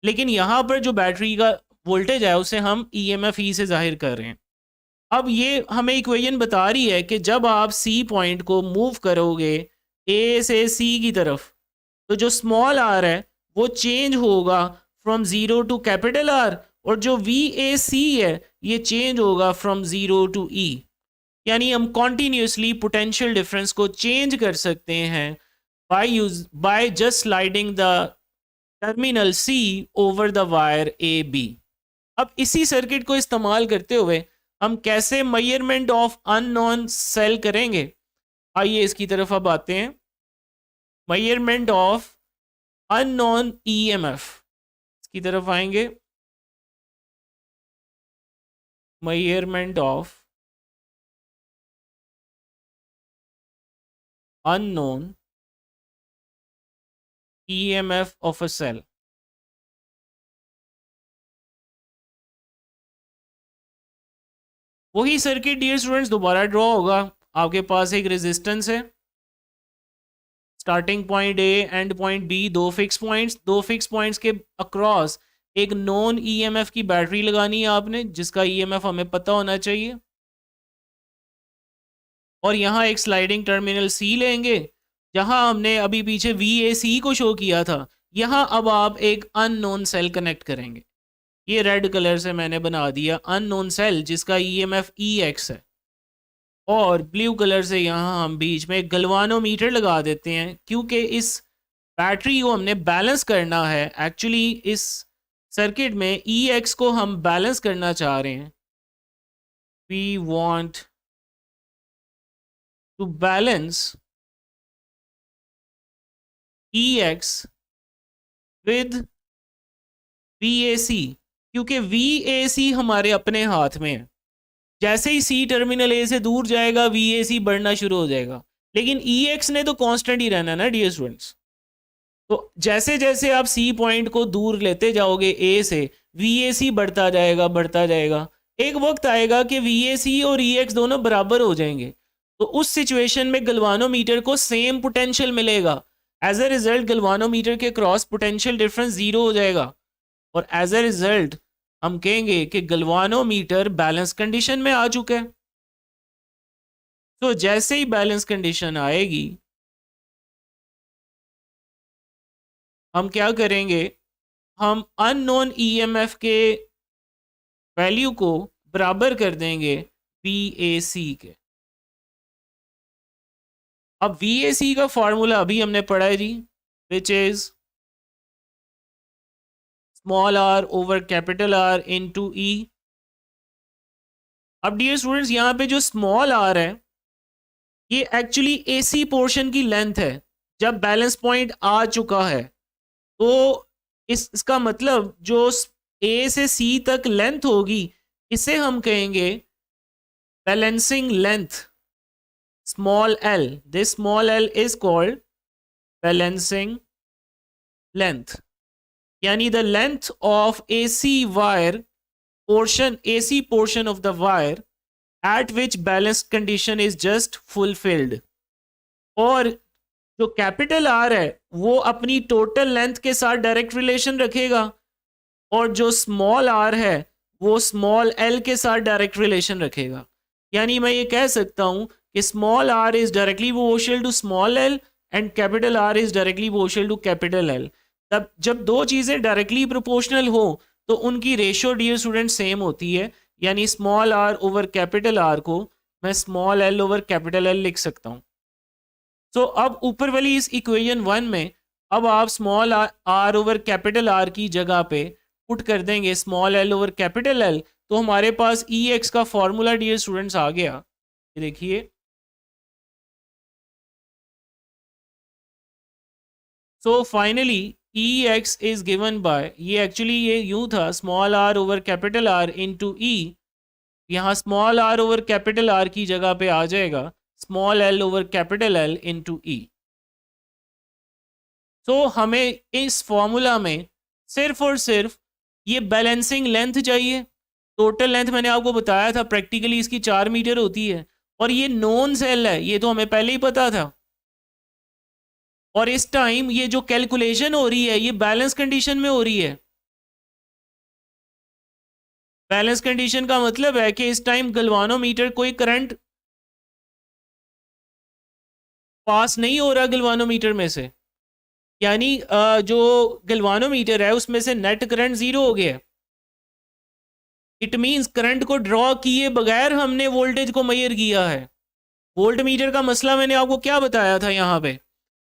लेकिन यहाँ पर जो बैटरी का वोल्टेज है उसे हम EMF E से जाहिर कर रहे हैं। अब ये हमें इक्वेशन बता रही है कि जब आप C पॉइंट को मूव करोगे A से C की तरफ, तो जो स्मॉल r है वो चेंज होगा फ्रॉम 0 टू कैपिटल R, और जो VAC है ये चेंज होगा फ्रॉम 0 टू E। यानी हम कॉन्टीन्यूसली पोटेंशियल डिफरेंस को चेंज कर सकते हैं by just sliding the terminal C over the wire AB। अब इसी सर्किट को इस्तेमाल करते हुए हम कैसे मेजरमेंट ऑफ अननोन सेल करेंगे, आइए इसकी तरफ अब आते हैं। मेजरमेंट ऑफ अननोन EMF की तरफ आएंगे। Measurement of unknown EMF of a cell. वही सर्किट डियर स्टूडेंट्स दोबारा ड्रॉ होगा। आपके पास एक रेजिस्टेंस है, starting point A and point B, 2 fix points, 2 fix points के अक्रॉस एक नॉन EMF की बैटरी लगानी है आपने, जिसका EMF हमें पता होना चाहिए, और यहाँ एक स्लाइडिंग टर्मिनल C लेंगे, जहाँ हमने अभी पीछे VAC को शो किया था, यहाँ अब आप एक अननोन सेल कनेक्ट करेंगे। ये रेड कलर से मैंने बना दिया अननोन सेल जिसका ईएमएफ EX है, और ब्लू कलर से यहाँ हम बीच में गलवानोमीटर लगा देते हैं क्योंकि इस बैटरी को हमने बैलेंस करना है। एक्चुअली इस सर्किट में EX को हम बैलेंस करना चाह रहे हैं। We want to balance EX with VAC, क्योंकि VAC हमारे अपने हाथ में है। जैसे ही C टर्मिनल A से दूर जाएगा VAC बढ़ना शुरू हो जाएगा, लेकिन EX ने तो कांस्टेंट ही रहना ना डियर स्टूडेंट्स। तो जैसे जैसे आप C पॉइंट को दूर लेते जाओगे A से, VAC बढ़ता जाएगा बढ़ता जाएगा। एक वक्त आएगा कि VAC और EX दोनों बराबर हो जाएंगे, तो उस सिचुएशन में गलवानोमीटर को सेम पोटेंशियल मिलेगा। एज अ रिजल्ट गलवानोमीटर के क्रॉस पोटेंशियल डिफरेंस जीरो हो जाएगा, और एज अ रिजल्ट हम कहेंगे कि गलवानोमीटर बैलेंस कंडीशन में आ चुका है। तो जैसे ही बैलेंस कंडीशन आएगी हम क्या करेंगे, हम अननोन ईएमएफ के वैल्यू को बराबर कर देंगे VAC के। अब VAC का फॉर्मूला अभी हमने पढ़ा है जी, which is small r over capital R into E। अब डियर स्टूडेंट्स यहाँ पे जो स्मॉल r है ये एक्चुअली AC पोर्शन की लेंथ है। जब बैलेंस पॉइंट आ चुका है तो इसका मतलब जो A से C तक लेंथ होगी इसे हम कहेंगे balancing length, small l। This small l is called balancing length, यानी the length of AC wire portion, AC portion of the wire at which balance condition is just fulfilled। और जो capital R है वो अपनी total length के साथ direct relation रखेगा, और जो स्मॉल r है वो स्मॉल l के साथ डायरेक्ट रिलेशन रखेगा। यानी मैं ये कह सकता हूं कि small r is directly proportional to small l and capital R is directly proportional to capital L। तब जब दो चीज़ें डायरेक्टली प्रोपोर्शनल हो तो उनकी रेशियो डियर स्टूडेंट सेम होती है, यानी small r over capital R को मैं small l over capital L लिख सकता हूं। तो अब ऊपर वाली इस इक्वेशन 1 में अब आप small r over capital R की जगह पे पुट कर देंगे small l over capital L, तो हमारे पास EX का फॉर्मूला डियर स्टूडेंट्स आ गया। ये देखिए, so finally EX is given by, ये एक्चुअली ये यूं था small r over capital R into E। यहाँ small r over capital R की जगह पे आ जाएगा small l over capital L into E। तो हमें इस फॉर्मूला में सिर्फ और सिर्फ ये बैलेंसिंग लेंथ चाहिए। टोटल लेंथ मैंने आपको बताया था प्रैक्टिकली इसकी 4 मीटर होती है, और ये नॉन सेल है, ये तो हमें पहले ही पता था। और इस टाइम ये जो कैलकुलेशन हो रही है ये बैलेंस कंडीशन में हो रही है। बैलेंस कंडीशन का मतलब है कि इस टाइम गलवानोमीटर कोई करंट पास नहीं हो रहा गलवानोमीटर में से, यानी जो गलवानोमीटर है उसमें से नेट करंट जीरो हो गया। इट मींस करंट को ड्रॉ किए बगैर हमने वोल्टेज को मेजर किया है। वोल्ट मीटर का मसला मैंने आपको क्या बताया था, यहाँ पे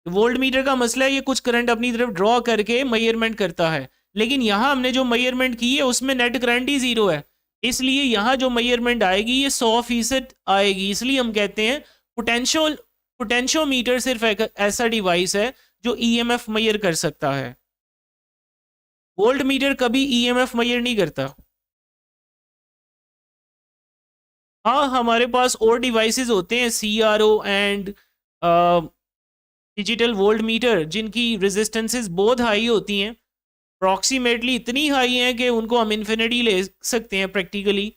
वोल्ट मीटर का मसला है ये कुछ करंट अपनी तरफ ड्रॉ करके मेजरमेंट करता है, लेकिन यहाँ हमने जो मेजरमेंट की है उसमें नेट करंट ही जीरो है, इसलिए यहाँ जो मेजरमेंट आएगी ये 100% आएगी। इसलिए हम कहते हैं पोटेंशियोमीटर सिर्फ एक ऐसा डिवाइस है जो ईएमएफ मेजर कर सकता है। वोल्ट मीटर कभी ईएमएफ मेजर नहीं करता। हाँ, हमारे पास और डिवाइसेस होते हैं CRO and digital volt meter जिनकी रेजिस्टेंसेस बहुत हाई होती हैं, अप्रॉक्सीमेटली इतनी हाई हैं कि उनको हम इन्फिनिटी ले सकते हैं प्रैक्टिकली।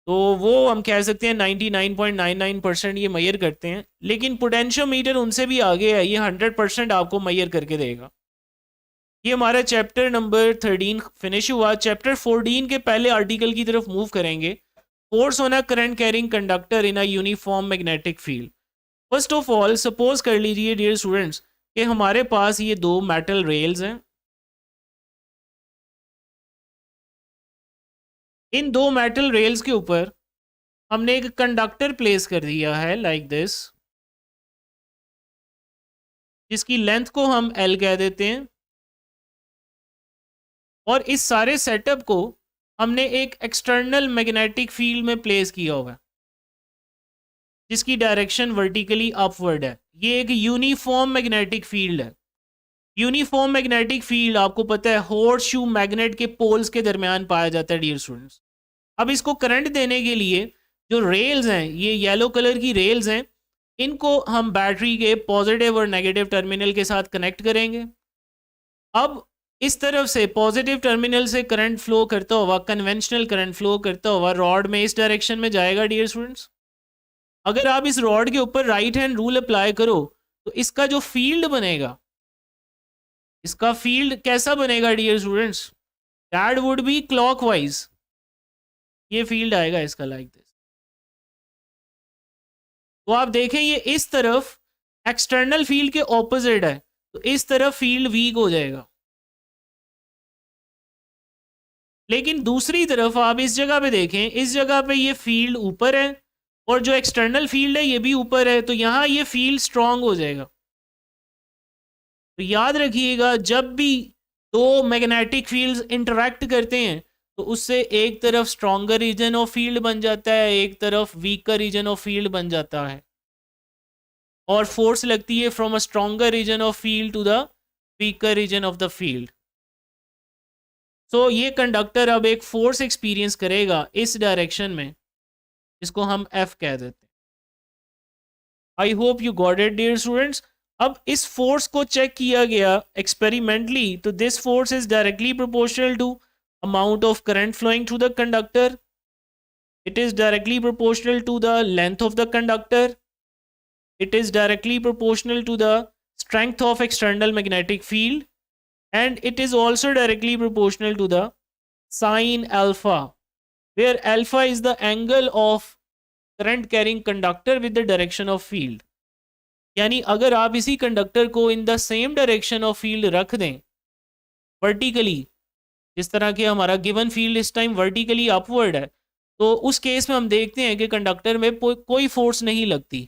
तो वो हम कह सकते हैं 99.99% ये मेजर करते हैं, लेकिन पोटेंशियोमीटर उनसे भी आगे है, ये 100% आपको मेजर करके देगा। ये हमारा चैप्टर नंबर 13 फिनिश हुआ। चैप्टर 14 के पहले आर्टिकल की तरफ मूव करेंगे, force on a current carrying conductor in a uniform magnetic field. First of all suppose कर लीजिए डियर स्टूडेंट्स कि हमारे पास ये दो मेटल रेल्स हैं, इन दो मेटल रेल्स के ऊपर हमने एक कंडक्टर प्लेस कर दिया है लाइक दिस, जिसकी लेंथ को हम L कह देते हैं, और इस सारे सेटअप को हमने एक एक्सटर्नल मैग्नेटिक फील्ड में प्लेस किया हुआ है जिसकी डायरेक्शन वर्टिकली अपवर्ड है। ये एक यूनिफॉर्म मैग्नेटिक फील्ड है। यूनिफॉर्म मैग्नेटिक फील्ड आपको पता है हॉर्स शू मैग्नेट के पोल्स के दरमियान पाया जाता है डियर स्टूडेंट्स। अब इसको करंट देने के लिए जो रेल्स हैं, ये येलो कलर की रेल्स हैं, इनको हम बैटरी के पॉजिटिव और नेगेटिव टर्मिनल के साथ कनेक्ट करेंगे। अब इस तरफ से पॉजिटिव टर्मिनल से करंट फ्लो करता हुआ, कन्वेंशनल करंट फ्लो करता हुआ रॉड में इस डायरेक्शन में जाएगा डियर स्टूडेंट्स। अगर आप इस रॉड के ऊपर राइट हैंड रूल अप्लाई करो तो इसका जो फील्ड बनेगा, इसका फील्ड कैसा बनेगा dear students? That would be clockwise. ये फील्ड आएगा इसका लाइक दिस। तो आप देखें ये इस तरफ एक्सटर्नल फील्ड के ऑपोजिट है, तो इस तरफ फील्ड वीक हो जाएगा। लेकिन दूसरी तरफ आप इस जगह पे देखें, इस जगह पे ये फील्ड ऊपर है और जो एक्सटर्नल फील्ड है ये भी ऊपर है, तो यहाँ ये फील्ड स्ट्रांग हो जाएगा। तो याद रखिएगा जब भी दो मैग्नेटिक फील्ड्स इंटरैक्ट करते हैं तो उससे एक तरफ स्ट्रॉन्गर रीजन ऑफ फील्ड बन जाता है, एक तरफ वीकर रीजन ऑफ फील्ड बन जाता है, और फोर्स लगती है from a stronger region of field to the weaker region of the field. So ये कंडक्टर अब एक फोर्स एक्सपीरियंस करेगा इस डायरेक्शन में, जिसको हम F कह देते हैं। I hope you got it dear students. अब इस फोर्स को चेक किया गया एक्सपेरिमेंटली, तो this force is directly proportional to amount of current flowing through the conductor. It is directly proportional to the length of the conductor. It is directly proportional to the strength of external magnetic field, and it is also directly proportional to the sine alpha, where alpha is the angle of current carrying conductor with the direction of field. यानी अगर आप इसी conductor को in the same direction of field रख दें vertically, जिस तरह कि हमारा गिवन फील्ड इस टाइम वर्टिकली अपवर्ड है, तो उस केस में हम देखते हैं कि कंडक्टर में कोई फोर्स नहीं लगती।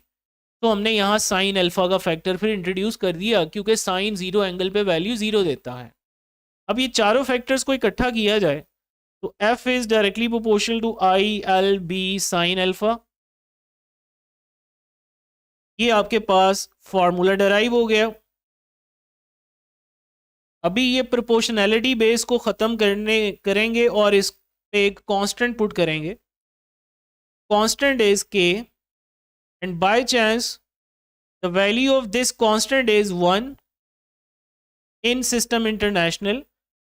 तो हमने यहाँ साइन अल्फा का फैक्टर फिर इंट्रोड्यूस कर दिया, क्योंकि साइन जीरो एंगल पे वैल्यू जीरो देता है। अब ये चारों फैक्टर्स को इकट्ठा किया जाए तो F is directly proportional to ILB sine alpha. ये आपके पास फॉर्मूला डराइव हो गया। अभी ये प्रोपोर्शनैलिटी बेस को ख़त्म करेंगे और इस पे एक कांस्टेंट पुट करेंगे। Constant is K and by chance the value of this constant is 1 in system international,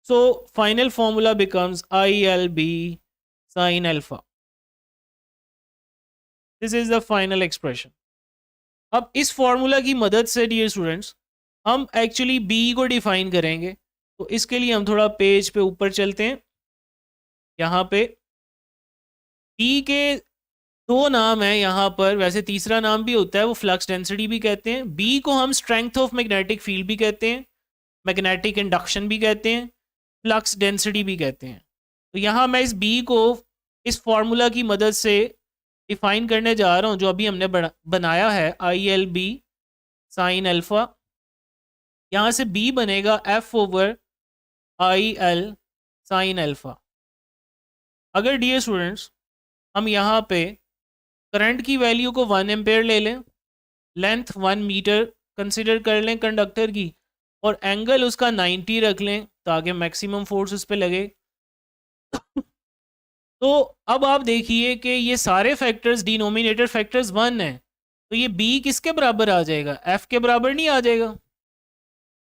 so final formula becomes ILB sine alpha. This is the final expression. अब इस फॉर्मूला की मदद से डियर स्टूडेंट्स हम actually B को define करेंगे। तो इसके लिए हम थोड़ा पेज पे ऊपर चलते हैं। यहाँ पे B के दो नाम हैं यहाँ पर, वैसे तीसरा नाम भी होता है, वो फ्लक्स डेंसिटी भी कहते हैं। B को हम स्ट्रेंथ ऑफ मैग्नेटिक फील्ड भी कहते हैं, मैग्नेटिक इंडक्शन भी कहते हैं, फ्लक्स डेंसिटी भी कहते हैं। तो यहाँ मैं इस B को इस फॉर्मूला की मदद से डिफाइन करने जा रहा हूँ जो अभी हमने बनाया है, ILB साइन अल्फा। यहाँ से B बनेगा F over IL sign alpha. अगर डियर स्टूडेंट्स हम यहाँ पे करंट की वैल्यू को 1 एम्पेयर ले लें, लेंथ 1 मीटर कंसिडर कर लें कंडक्टर की, और एंगल उसका 90 रख लें ताकि मैक्सिमम फोर्स उस पर लगे, तो अब आप देखिए कि ये सारे फैक्टर्स डिनोमिनेटर फैक्टर्स 1 हैं, तो ये B किसके बराबर आ जाएगा? F के बराबर नहीं आ जाएगा।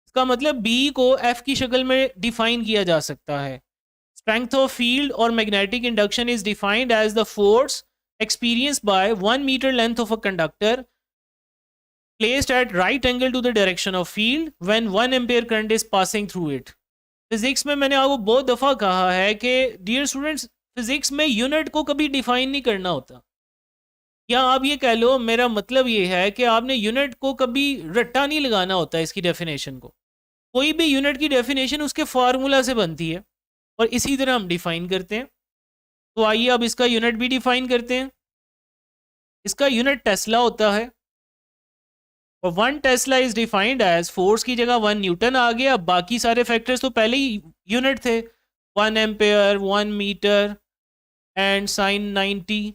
इसका मतलब B को F की शक्ल में डिफाइन किया जा सकता है। स्ट्रेंथ ऑफ फील्ड और magnetic induction is defined as the force experienced by 1 meter length of a conductor placed at right angle to the direction of field when 1 ampere current is passing through it. Physics में मैंने आपको बहुत दफ़ा कहा है कि dear students physics में unit को कभी डिफाइन नहीं करना होता, या आप ये कह लो, मेरा मतलब ये है कि आपने यूनिट को कभी रट्टा नहीं लगाना होता इसकी डेफिनेशन को। कोई भी यूनिट की डेफिनेशन उसके फार्मूला से बनती है और इसी तरह हम डिफाइन करते हैं। तो आइए अब इसका यूनिट भी डिफाइन करते हैं। इसका यूनिट टेस्ला होता है और 1 tesla is defined as, force की जगह 1 न्यूटन आ गया। अब बाकी सारे फैक्टर्स तो पहले ही यूनिट थे, 1 एम्पेयर, 1 मीटर एंड साइन 90।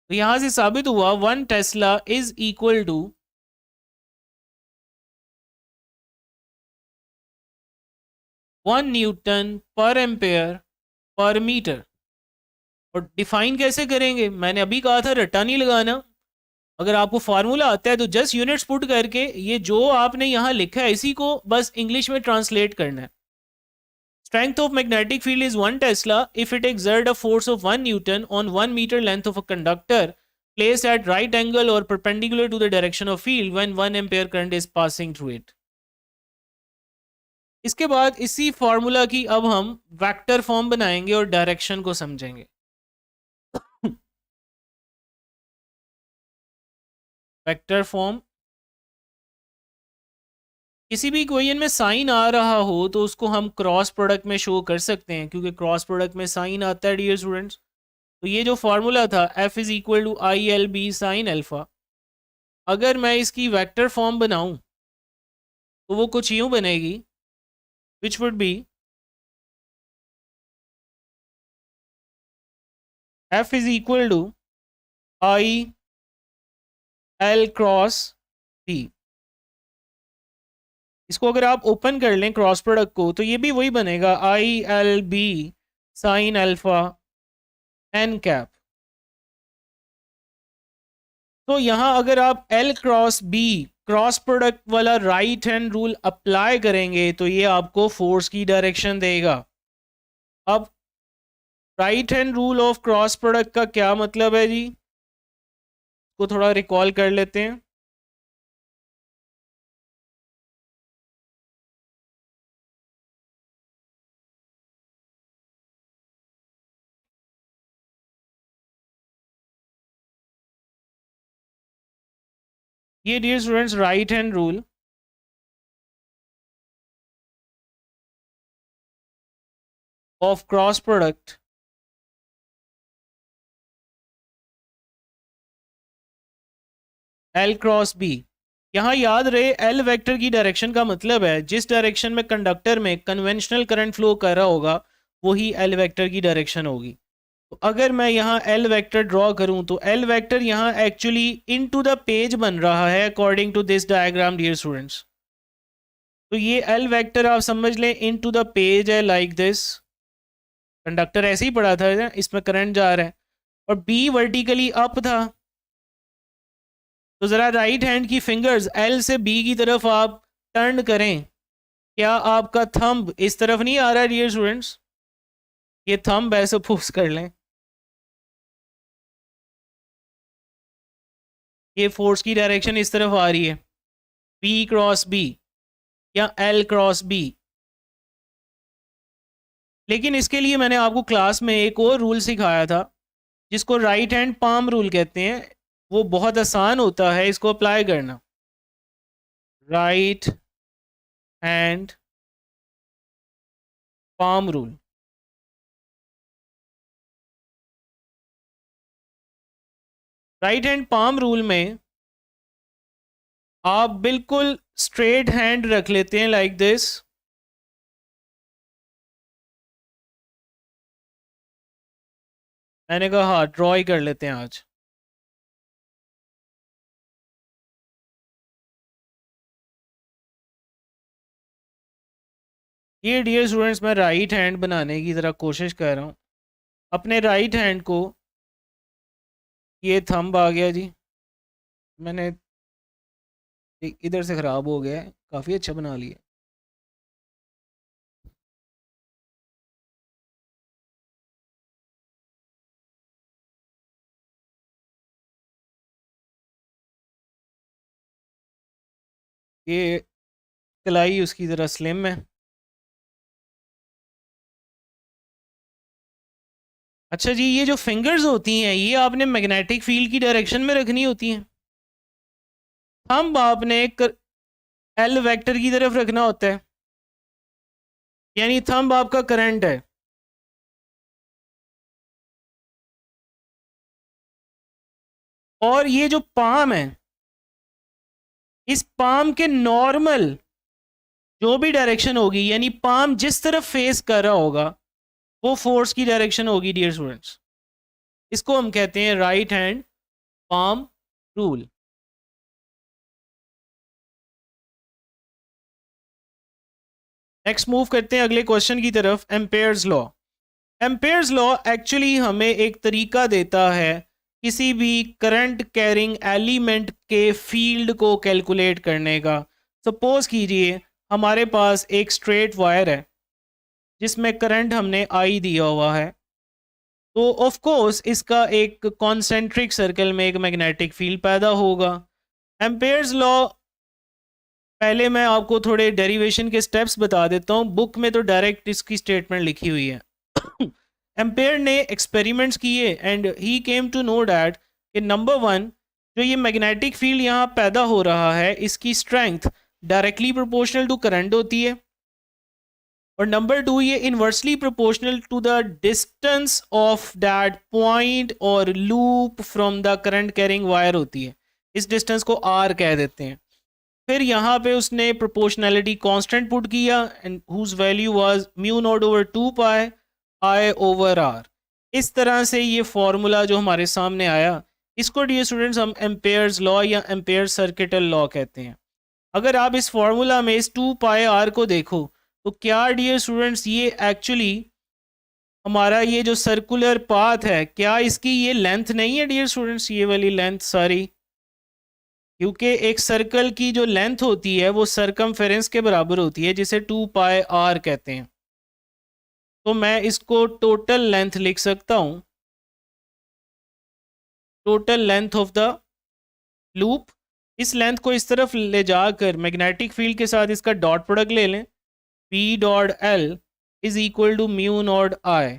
तो यहां से साबित हुआ 1 tesla is equal to 1 newton per ampere per metre. और डिफाइन कैसे करेंगे? मैंने अभी कहा था रट्टा नहीं लगाना। अगर आपको फार्मूला आता है तो जस्ट यूनिट्स पुट करके ये जो आपने यहां लिखा है इसी को बस इंग्लिश में ट्रांसलेट करना है। Strength of magnetic field is 1 Tesla if it exert a force of 1 Newton on 1 meter length of a conductor placed at right angle or perpendicular to the direction of field when 1 ampere current is passing through it। इसके बाद इसी formula की अब हम vector form बनाएंगे और direction को समझेंगे। वेक्टर फॉर्म, किसी भी इक्वेशन में साइन आ रहा हो तो उसको हम क्रॉस प्रोडक्ट में शो कर सकते हैं, क्योंकि क्रॉस प्रोडक्ट में साइन आता है डियर स्टूडेंट्स। तो ये जो फार्मूला था F is equal to I L B sine alpha, अगर मैं इसकी वेक्टर फॉर्म बनाऊं तो वो कुछ यूं बनेगी, which would be F is equal to I L cross B. इसको अगर आप ओपन कर लें क्रॉस प्रोडक्ट को तो ये भी वही बनेगा, I L B sine alpha n cap. तो यहां अगर आप L cross B cross product वाला राइट हैंड रूल अप्लाई करेंगे तो ये आपको फोर्स की डायरेक्शन देगा। अब right hand rule of cross product का क्या मतलब है जी, को थोड़ा रिकॉल कर लेते हैं। ये dear students right hand rule of cross product L cross B. यहां याद रहे एल वेक्टर की डायरेक्शन का मतलब है जिस डायरेक्शन में कंडक्टर में कन्वेंशनल करंट फ्लो कर रहा होगा वही एल वेक्टर की डायरेक्शन होगी। तो अगर मैं यहाँ एल वेक्टर ड्रॉ करूं तो एल वेक्टर यहाँ एक्चुअली इनटू द पेज बन रहा है according to this diagram dear students. तो ये एल वेक्टर आप समझ लें इनटू द पेज है लाइक दिस। कंडक्टर ऐसे ही पड़ा था, इसमें करंट जा रहा है और बी वर्टिकली अप था। तो ज़रा राइट हैंड की फिंगर्स एल से बी की तरफ आप टर्न करें। क्या आपका थंब इस तरफ नहीं आ रहा है डियर स्टूडेंट्स? ये थंब है, सपोज कर लें ये फोर्स की डायरेक्शन इस तरफ आ रही है, बी क्रॉस बी या एल क्रॉस बी। लेकिन इसके लिए मैंने आपको क्लास में एक और रूल सिखाया था जिसको राइट हैंड पाम रूल कहते हैं। वो बहुत आसान होता है इसको अप्लाई करना। Right hand palm rule, right hand palm rule में आप बिल्कुल स्ट्रेट हैंड रख लेते हैं लाइक दिस। मैंने कहा हाँ ड्रॉ ही कर लेते हैं आज। ये डियर स्टूडेंट्स मैं राइट हैंड बनाने की ज़रा कोशिश कर रहा हूँ। अपने राइट हैंड को, ये थंब आ गया जी, मैंने इधर से ख़राब हो गया है, काफ़ी अच्छा बना लिया। ये कलाई उसकी ज़रा स्लिम है। अच्छा जी, ये जो फिंगर्स होती हैं ये आपने मैग्नेटिक फील्ड की डायरेक्शन में रखनी होती हैं। थंब आपने एल वेक्टर की तरफ रखना होता है, यानी थंब आपका करंट है। और ये जो पाम है, इस पाम के नॉर्मल जो भी डायरेक्शन होगी, यानी पाम जिस तरफ फेस कर रहा होगा वो फोर्स की डायरेक्शन होगी डियर स्टूडेंट्स। इसको हम कहते हैं right hand palm rule. Next move करते हैं अगले क्वेश्चन की तरफ, Ampere's law. Ampere's law actually हमें एक तरीका देता है किसी भी करंट कैरिंग एलिमेंट के फील्ड को कैलकुलेट करने का। सपोज कीजिए हमारे पास एक स्ट्रेट वायर है जिसमें करंट हमने आई दिया हुआ है, तो ऑफ कोर्स इसका एक कॉन्सेंट्रिक सर्कल में एक मैग्नेटिक फील्ड पैदा होगा। एम्पेयर्स लॉ, पहले मैं आपको थोड़े डेरिवेशन के स्टेप्स बता देता हूँ, बुक में तो डायरेक्ट इसकी स्टेटमेंट लिखी हुई है। एम्पेयर ने एक्सपेरिमेंट्स किए and he came to know that कि नंबर 1, जो ये मैग्नेटिक फील्ड यहाँ पैदा हो रहा है इसकी strength directly proportional to current होती है, और नंबर 2 ये inversely proportional to the distance of that point और loop from the current carrying wire होती है। इस डिस्टेंस को आर कह देते हैं। फिर यहाँ पे उसने प्रोपोर्शनैलिटी कांस्टेंट पुट किया and whose value was mu naught over 2 pi I over R. इस तरह से ये फॉर्मूला जो हमारे सामने आया, इसको डियर स्टूडेंट्स हम एम्पेयर्स लॉ या एम्पेयर सर्किटल लॉ कहते हैं। अगर आप इस फॉर्मूला में इस 2 पाई आर को देखो तो क्या डियर स्टूडेंट्स ये एक्चुअली हमारा ये जो सर्कुलर पाथ है, क्या इसकी ये लेंथ नहीं है डियर स्टूडेंट्स, ये वाली लेंथ सारी? क्योंकि एक सर्कल की जो लेंथ होती है वो सरकमफेरेंस के बराबर होती है जिसे 2 पाई आर कहते हैं। तो मैं इसको टोटल लेंथ लिख सकता हूं, total length of the loop. इस लेंथ को इस तरफ ले जाकर मैग्नेटिक फील्ड के साथ इसका डॉट प्रोडक्ट ले लें, P dot L is equal to mu naught I.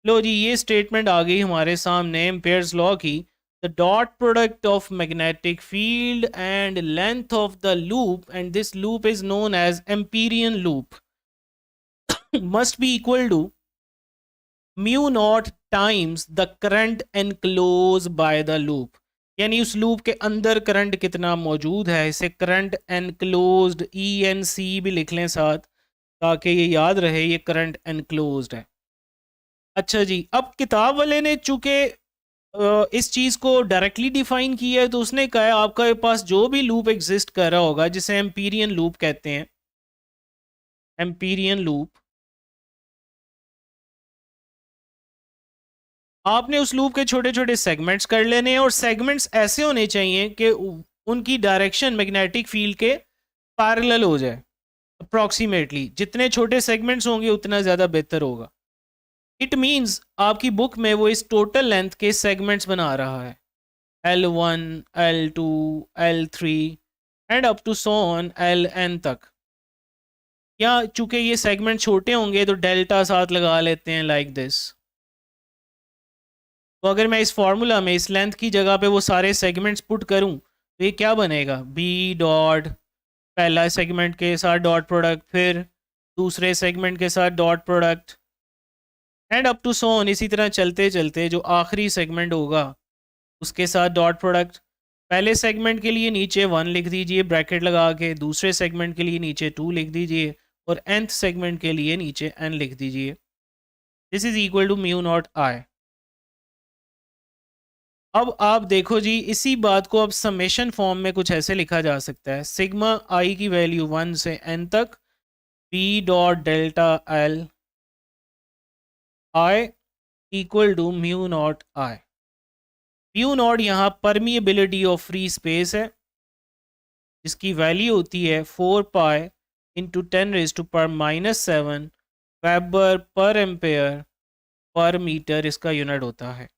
लो जी, ये स्टेटमेंट आ गई हमारे सामने एम्पेयर्स लॉ की। The dot product of magnetic field and length of the loop, and this loop is known as Amperian loop, must be equal to mu naught times the current enclosed by the loop। यानी उस loop के अंदर current कितना मौजूद है, इसे current enclosed ENC भी लिख लें साथ, ताकि ये याद रहे ये करंट एनक्लोज्ड है। अच्छा जी, अब किताब वाले ने चूंकि इस चीज़ को डायरेक्टली डिफाइन किया है, तो उसने कहा है आपके पास जो भी लूप एग्जिस्ट कर रहा होगा जिसे एम्पीरियन लूप कहते हैं, एम्पीरियन लूप, आपने उस लूप के छोटे छोटे सेगमेंट्स कर लेने हैं, और सेगमेंट्स ऐसे होने चाहिए कि उनकी डायरेक्शन मैग्नेटिक फील्ड के पैरेलल हो जाए अप्रॉक्सीमेटली। जितने छोटे सेगमेंट्स होंगे उतना ज़्यादा बेहतर होगा। इट मीन्स आपकी बुक में वो इस टोटल लेंथ के सेगमेंट्स बना रहा है, L1, L2, L3 and up to so on Ln तक। या चूंकि ये सेगमेंट छोटे होंगे तो डेल्टा साथ लगा लेते हैं लाइक दिस। तो अगर मैं इस फॉर्मूला में इस लेंथ की जगह पे वो सारे सेगमेंट्स पुट करूं तो ये क्या बनेगा, B डॉट पहला सेगमेंट के साथ डॉट प्रोडक्ट, फिर दूसरे सेगमेंट के साथ dot product and up to so on. इसी तरह चलते चलते जो आखिरी सेगमेंट होगा उसके साथ डॉट प्रोडक्ट। पहले सेगमेंट के लिए नीचे 1 लिख दीजिए ब्रैकेट लगा के, दूसरे सेगमेंट के लिए नीचे 2 लिख दीजिए, और nth सेगमेंट के लिए नीचे n लिख दीजिए। This is equal to mu naught I. अब आप देखो जी, इसी बात को अब समेशन फॉर्म में कुछ ऐसे लिखा जा सकता है, सिग्मा आई की वैल्यू 1 से n तक, P dot delta L I equal to mu naught I. Mu naught यहाँ परमिएबिलिटी ऑफ फ्री स्पेस है, जिसकी वैल्यू होती है 4 pi into 10⁻⁻⁷ weber per ampere per metre, इसका यूनिट होता है।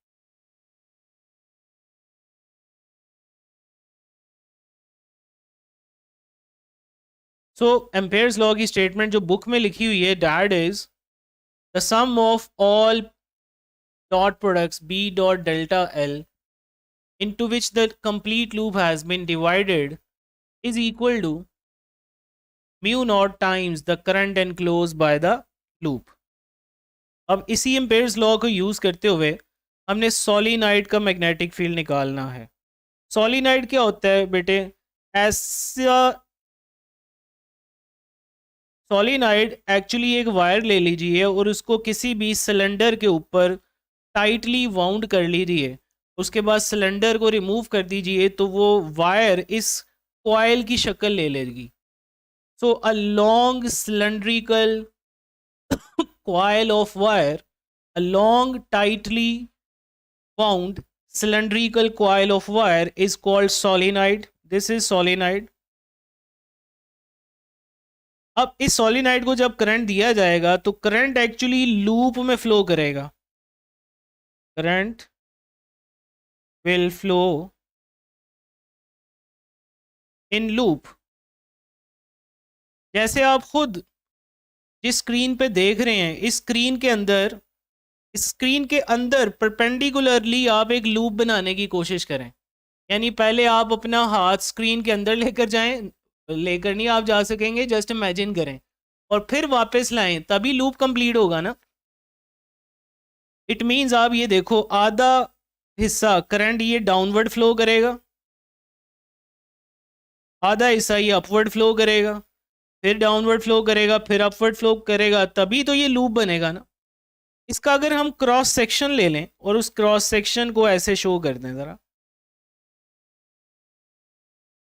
सो एम्पेयर्स लॉ की स्टेटमेंट जो बुक में लिखी हुई है, that is the sum of all dot products B dot delta L into which the complete loop has been divided is equal to mu naught times the current enclosed by the loop। अब इसी Ampere's law को use करते हुए हमने solenoid का magnetic field निकालना है। Solenoid क्या होता है बेटे? ऐसा सोलिनाइड एक्चुअली एक वायर ले लीजिए और उसको किसी भी सिलेंडर के ऊपर टाइटली वाउंड कर लीजिए, उसके बाद सिलेंडर को रिमूव कर दीजिए तो वो वायर इस कॉइल की शक्ल ले लेगी। So a long cylindrical coil of wire, a long tightly wound cylindrical coil of wire is called solenoid. This is solenoid. अब इस सोलिनॉइड को जब करंट दिया जाएगा तो करंट एक्चुअली लूप में फ्लो करेगा। Current will flow in loop. जैसे आप खुद जिस स्क्रीन पे देख रहे हैं, इस स्क्रीन के अंदर परपेंडिकुलरली आप एक लूप बनाने की कोशिश करें। यानी पहले आप अपना हाथ स्क्रीन के अंदर लेकर जाएं, लेकर नहीं आप जा सकेंगे, जस्ट इमेजिन करें, और फिर वापस लाएं, तभी लूप कंप्लीट होगा ना। इट मींस आप ये देखो, आधा हिस्सा करंट ये डाउनवर्ड फ्लो करेगा, आधा हिस्सा ये अपवर्ड फ्लो करेगा, फिर डाउनवर्ड फ्लो करेगा, फिर अपवर्ड फ्लो करेगा, तभी तो ये लूप बनेगा ना। इसका अगर हम क्रॉस सेक्शन ले लें और उस क्रॉस सेक्शन को ऐसे शो कर दें ज़रा,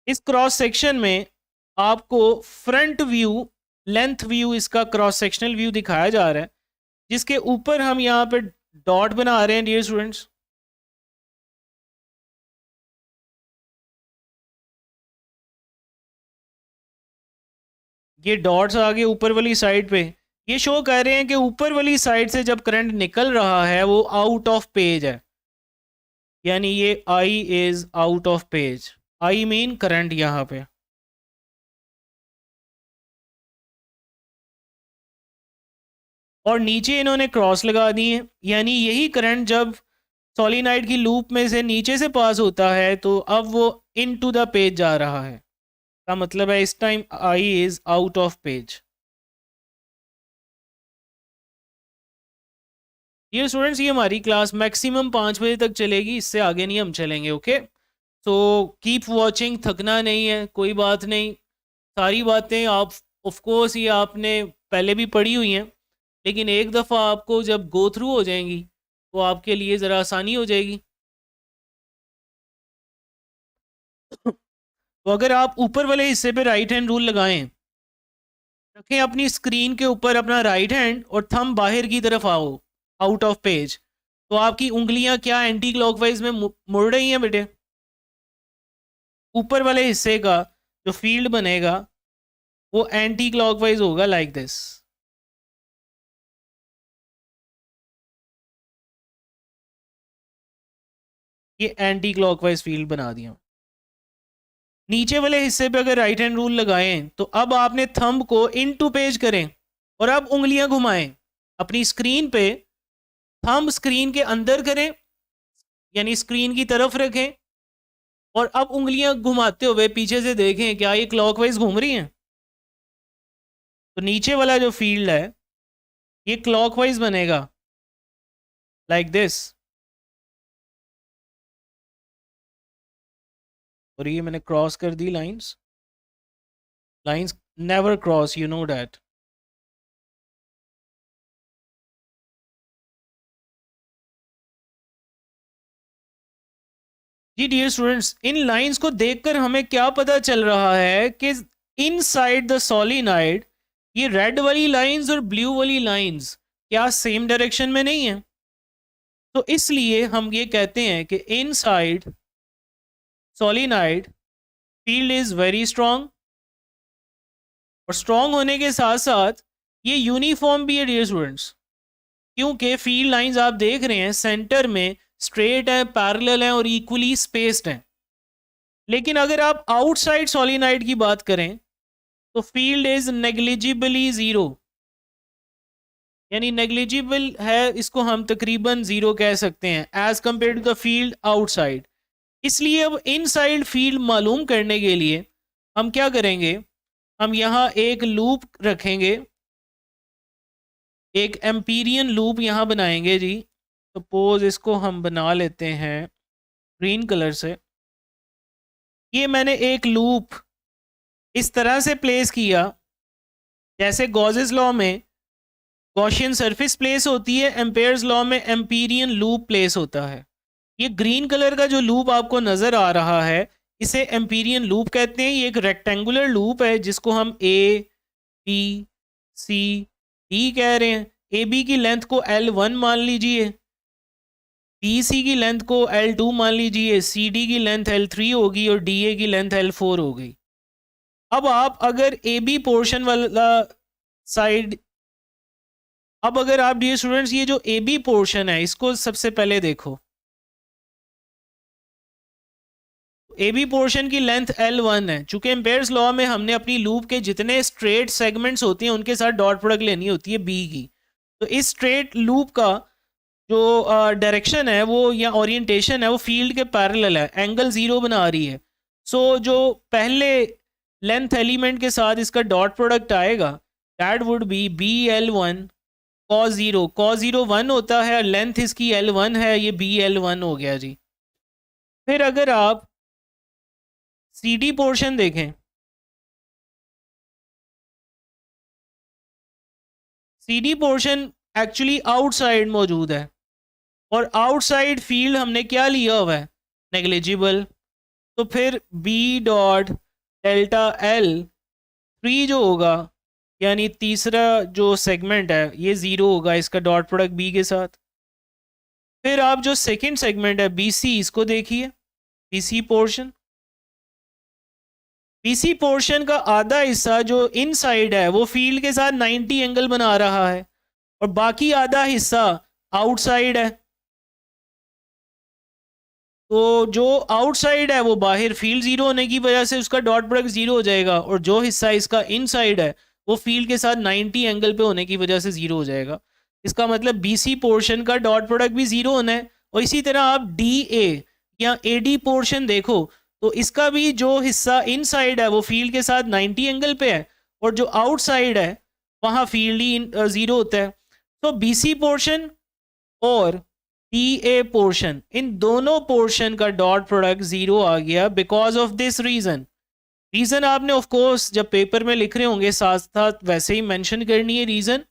इस क्रॉस सेक्शन में आपको फ्रंट व्यू, लेंथ व्यू, इसका क्रॉस सेक्शनल व्यू दिखाया जा रहा है, जिसके ऊपर हम यहाँ पे डॉट बना रहे हैं डियर स्टूडेंट्स। ये डॉट्स आगे ऊपर वाली साइड पे ये शो कर रहे हैं कि ऊपर वाली साइड से जब करंट निकल रहा है वो आउट ऑफ पेज है, यानी ये I is out of page. I mean current यहाँ पे। और नीचे इन्होंने क्रॉस लगा दी है, यानी यही करंट जब सोलिनाइड की लूप में से नीचे से पास होता है तो अब वो इन टू द पेज जा रहा है, का मतलब है इस time I is out of page. ये स्टूडेंट्स, ये हमारी क्लास मैक्सिमम 5 बजे तक चलेगी, इससे आगे नहीं हम चलेंगे। ओके, तो कीप वॉचिंग, थकना नहीं है, कोई बात नहीं। सारी बातें आप ऑफ कोर्स ये आपने पहले भी पढ़ी हुई हैं, लेकिन एक दफ़ा आपको जब गो थ्रू हो जाएंगी तो आपके लिए ज़रा आसानी हो जाएगी। तो अगर आप ऊपर वाले हिस्से पे राइट हैंड रूल लगाएं, रखें अपनी स्क्रीन के ऊपर अपना राइट हैंड और थंब बाहर की तरफ आओ, आउट ऑफ पेज, तो आपकी उंगलियां क्या एंटी क्लॉकवाइज में मुड़ रही हैं बेटे? ऊपर वाले हिस्से का जो फील्ड बनेगा वो एंटी क्लॉकवाइज होगा, लाइक दिस। ये एंटी क्लॉकवाइज फील्ड बना दिया। नीचे वाले हिस्से पे अगर राइट हैंड रूल लगाएं तो अब आपने थंब को इन टू पेज करें और अब उंगलियां घुमाएं अपनी स्क्रीन पे। थंब स्क्रीन के अंदर करें, यानी स्क्रीन की तरफ रखें, और अब उंगलियां घुमाते हुए पीछे से देखें क्या ये क्लॉकवाइज घूम रही हैं। तो नीचे वाला जो फील्ड है ये क्लॉकवाइज बनेगा, लाइक दिस। और ये मैंने क्रॉस कर दी lines. Lines never cross, you know that. जी डियर स्टूडेंट्स, इन लाइंस को देखकर हमें क्या पता चल रहा है कि इनसाइड द सोलिनॉइड ये रेड वाली लाइंस और ब्लू वाली लाइंस क्या सेम डायरेक्शन में नहीं है। तो इसलिए हम ये कहते हैं कि inside solenoid field is very strong, और स्ट्रांग होने के साथ साथ ये यूनिफॉर्म भी है डियर स्टूडेंट्स, क्योंकि फील्ड लाइंस आप देख रहे हैं सेंटर में स्ट्रेट है, पैरेलल है और इक्वली स्पेस्ड हैं। लेकिन अगर आप आउटसाइड सोलिनॉइड की बात करें तो फील्ड इज नेग्लिजिबली जीरो, यानी नेग्लिजिबल है, इसको हम तकरीबन जीरो कह सकते हैं as compare to the field outside. इसलिए अब इनसाइड फील्ड मालूम करने के लिए हम क्या करेंगे, हम यहाँ एक लूप रखेंगे, एक एम्पीरियन लूप यहाँ बनाएंगे जी। सपोज इसको हम बना लेते हैं ग्रीन कलर से। ये मैंने एक लूप इस तरह से प्लेस किया जैसे गॉसेस लॉ में गॉसियन सरफेस प्लेस होती है, एम्पेयर्स लॉ में एम्पीरियन लूप प्लेस होता है। ये ग्रीन कलर का जो लूप आपको नज़र आ रहा है इसे एम्पीरियन लूप कहते हैं। ये एक रेक्टेंगुलर लूप है जिसको हम ए बी सी डी कह रहे हैं। ए बी की लेंथ को L1 मान लीजिए, बी सी की लेंथ को L2 मान लीजिए, सी डी की लेंथ L3 होगी और डी ए की लेंथ L4 होगी। अब आप अगर ए बी पोर्शन वाला साइड, अब अगर आप डियर स्टूडेंट्स ये जो ए बी पोर्शन है इसको सबसे पहले देखो, ए बी पोर्शन की लेंथ L1 है। चूंकि एम्पेयर्स लॉ में हमने अपनी लूप के जितने स्ट्रेट सेगमेंट्स होती हैं उनके साथ डॉट प्रोडक्ट लेनी होती है बी की। तो इस स्ट्रेट लूप का जो डायरेक्शन है वो या ओरिएंटेशन है वो फील्ड के पैरेलल है, एंगल 0 बना रही है। सो जो पहले लेंथ एलिमेंट के साथ इसका डॉट प्रोडक्ट आएगा that would B BL1 cos 0। cos 0 1 होता है, लेंथ इसकी L1 है, ये BL1 हो गया जी। फिर अगर आप सी डी पोर्शन देखें, C D portion actually outside मौजूद है और आउटसाइड फील्ड हमने क्या लिया हुआ है, नेग्लिजिबल। तो फिर बी डॉट डेल्टा L3 जो होगा यानी तीसरा जो सेगमेंट है ये 0 होगा, इसका डॉट प्रोडक्ट बी के साथ। फिर आप जो सेकंड सेगमेंट है BC इसको देखिए, BC पोर्शन, BC पोर्शन का आधा हिस्सा जो इनसाइड है वो फील्ड के साथ 90 एंगल बना रहा है और बाकी आधा हिस्सा आउटसाइड है। तो जो आउटसाइड है वो बाहर फील्ड 0 होने की वजह से उसका डॉट प्रोडक्ट 0 हो जाएगा और जो हिस्सा इसका इनसाइड है वो फील्ड के साथ 90 एंगल पे होने की वजह से 0 हो जाएगा। इसका मतलब BC पोर्शन का डॉट प्रोडक्ट भी 0 होना है। और इसी तरह आप DA या AD पोर्शन देखो तो इसका भी जो हिस्सा इनसाइड है वो फील्ड के साथ 90 एंगल पे है और जो आउटसाइड है वहाँ फील्ड ही 0 होता है। तो BC पोर्शन और DA पोर्शन, इन दोनों पोर्शन का डॉट प्रोडक्ट 0 आ गया because of this reason. Reason आपने ऑफ कोर्स जब पेपर में लिख रहे होंगे साथ साथ वैसे ही मेंशन करनी है रीजन,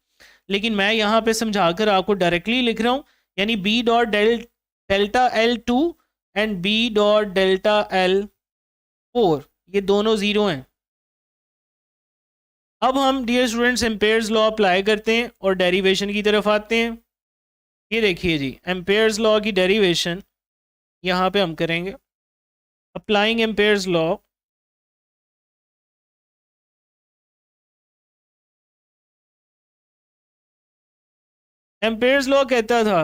लेकिन मैं यहाँ पे समझाकर आपको डायरेक्टली लिख रहा हूँ। यानी B dot delta L2 and B dot delta L4 ये दोनों 0 हैं। अब हम dear students Ampere's law apply करते हैं और डेरिवेशन की तरफ आते हैं। ये देखिए जी, एम्पेयर्स लॉ की डेरिवेशन यहाँ पे हम करेंगे। Applying Ampere's law, Ampere's law कहता था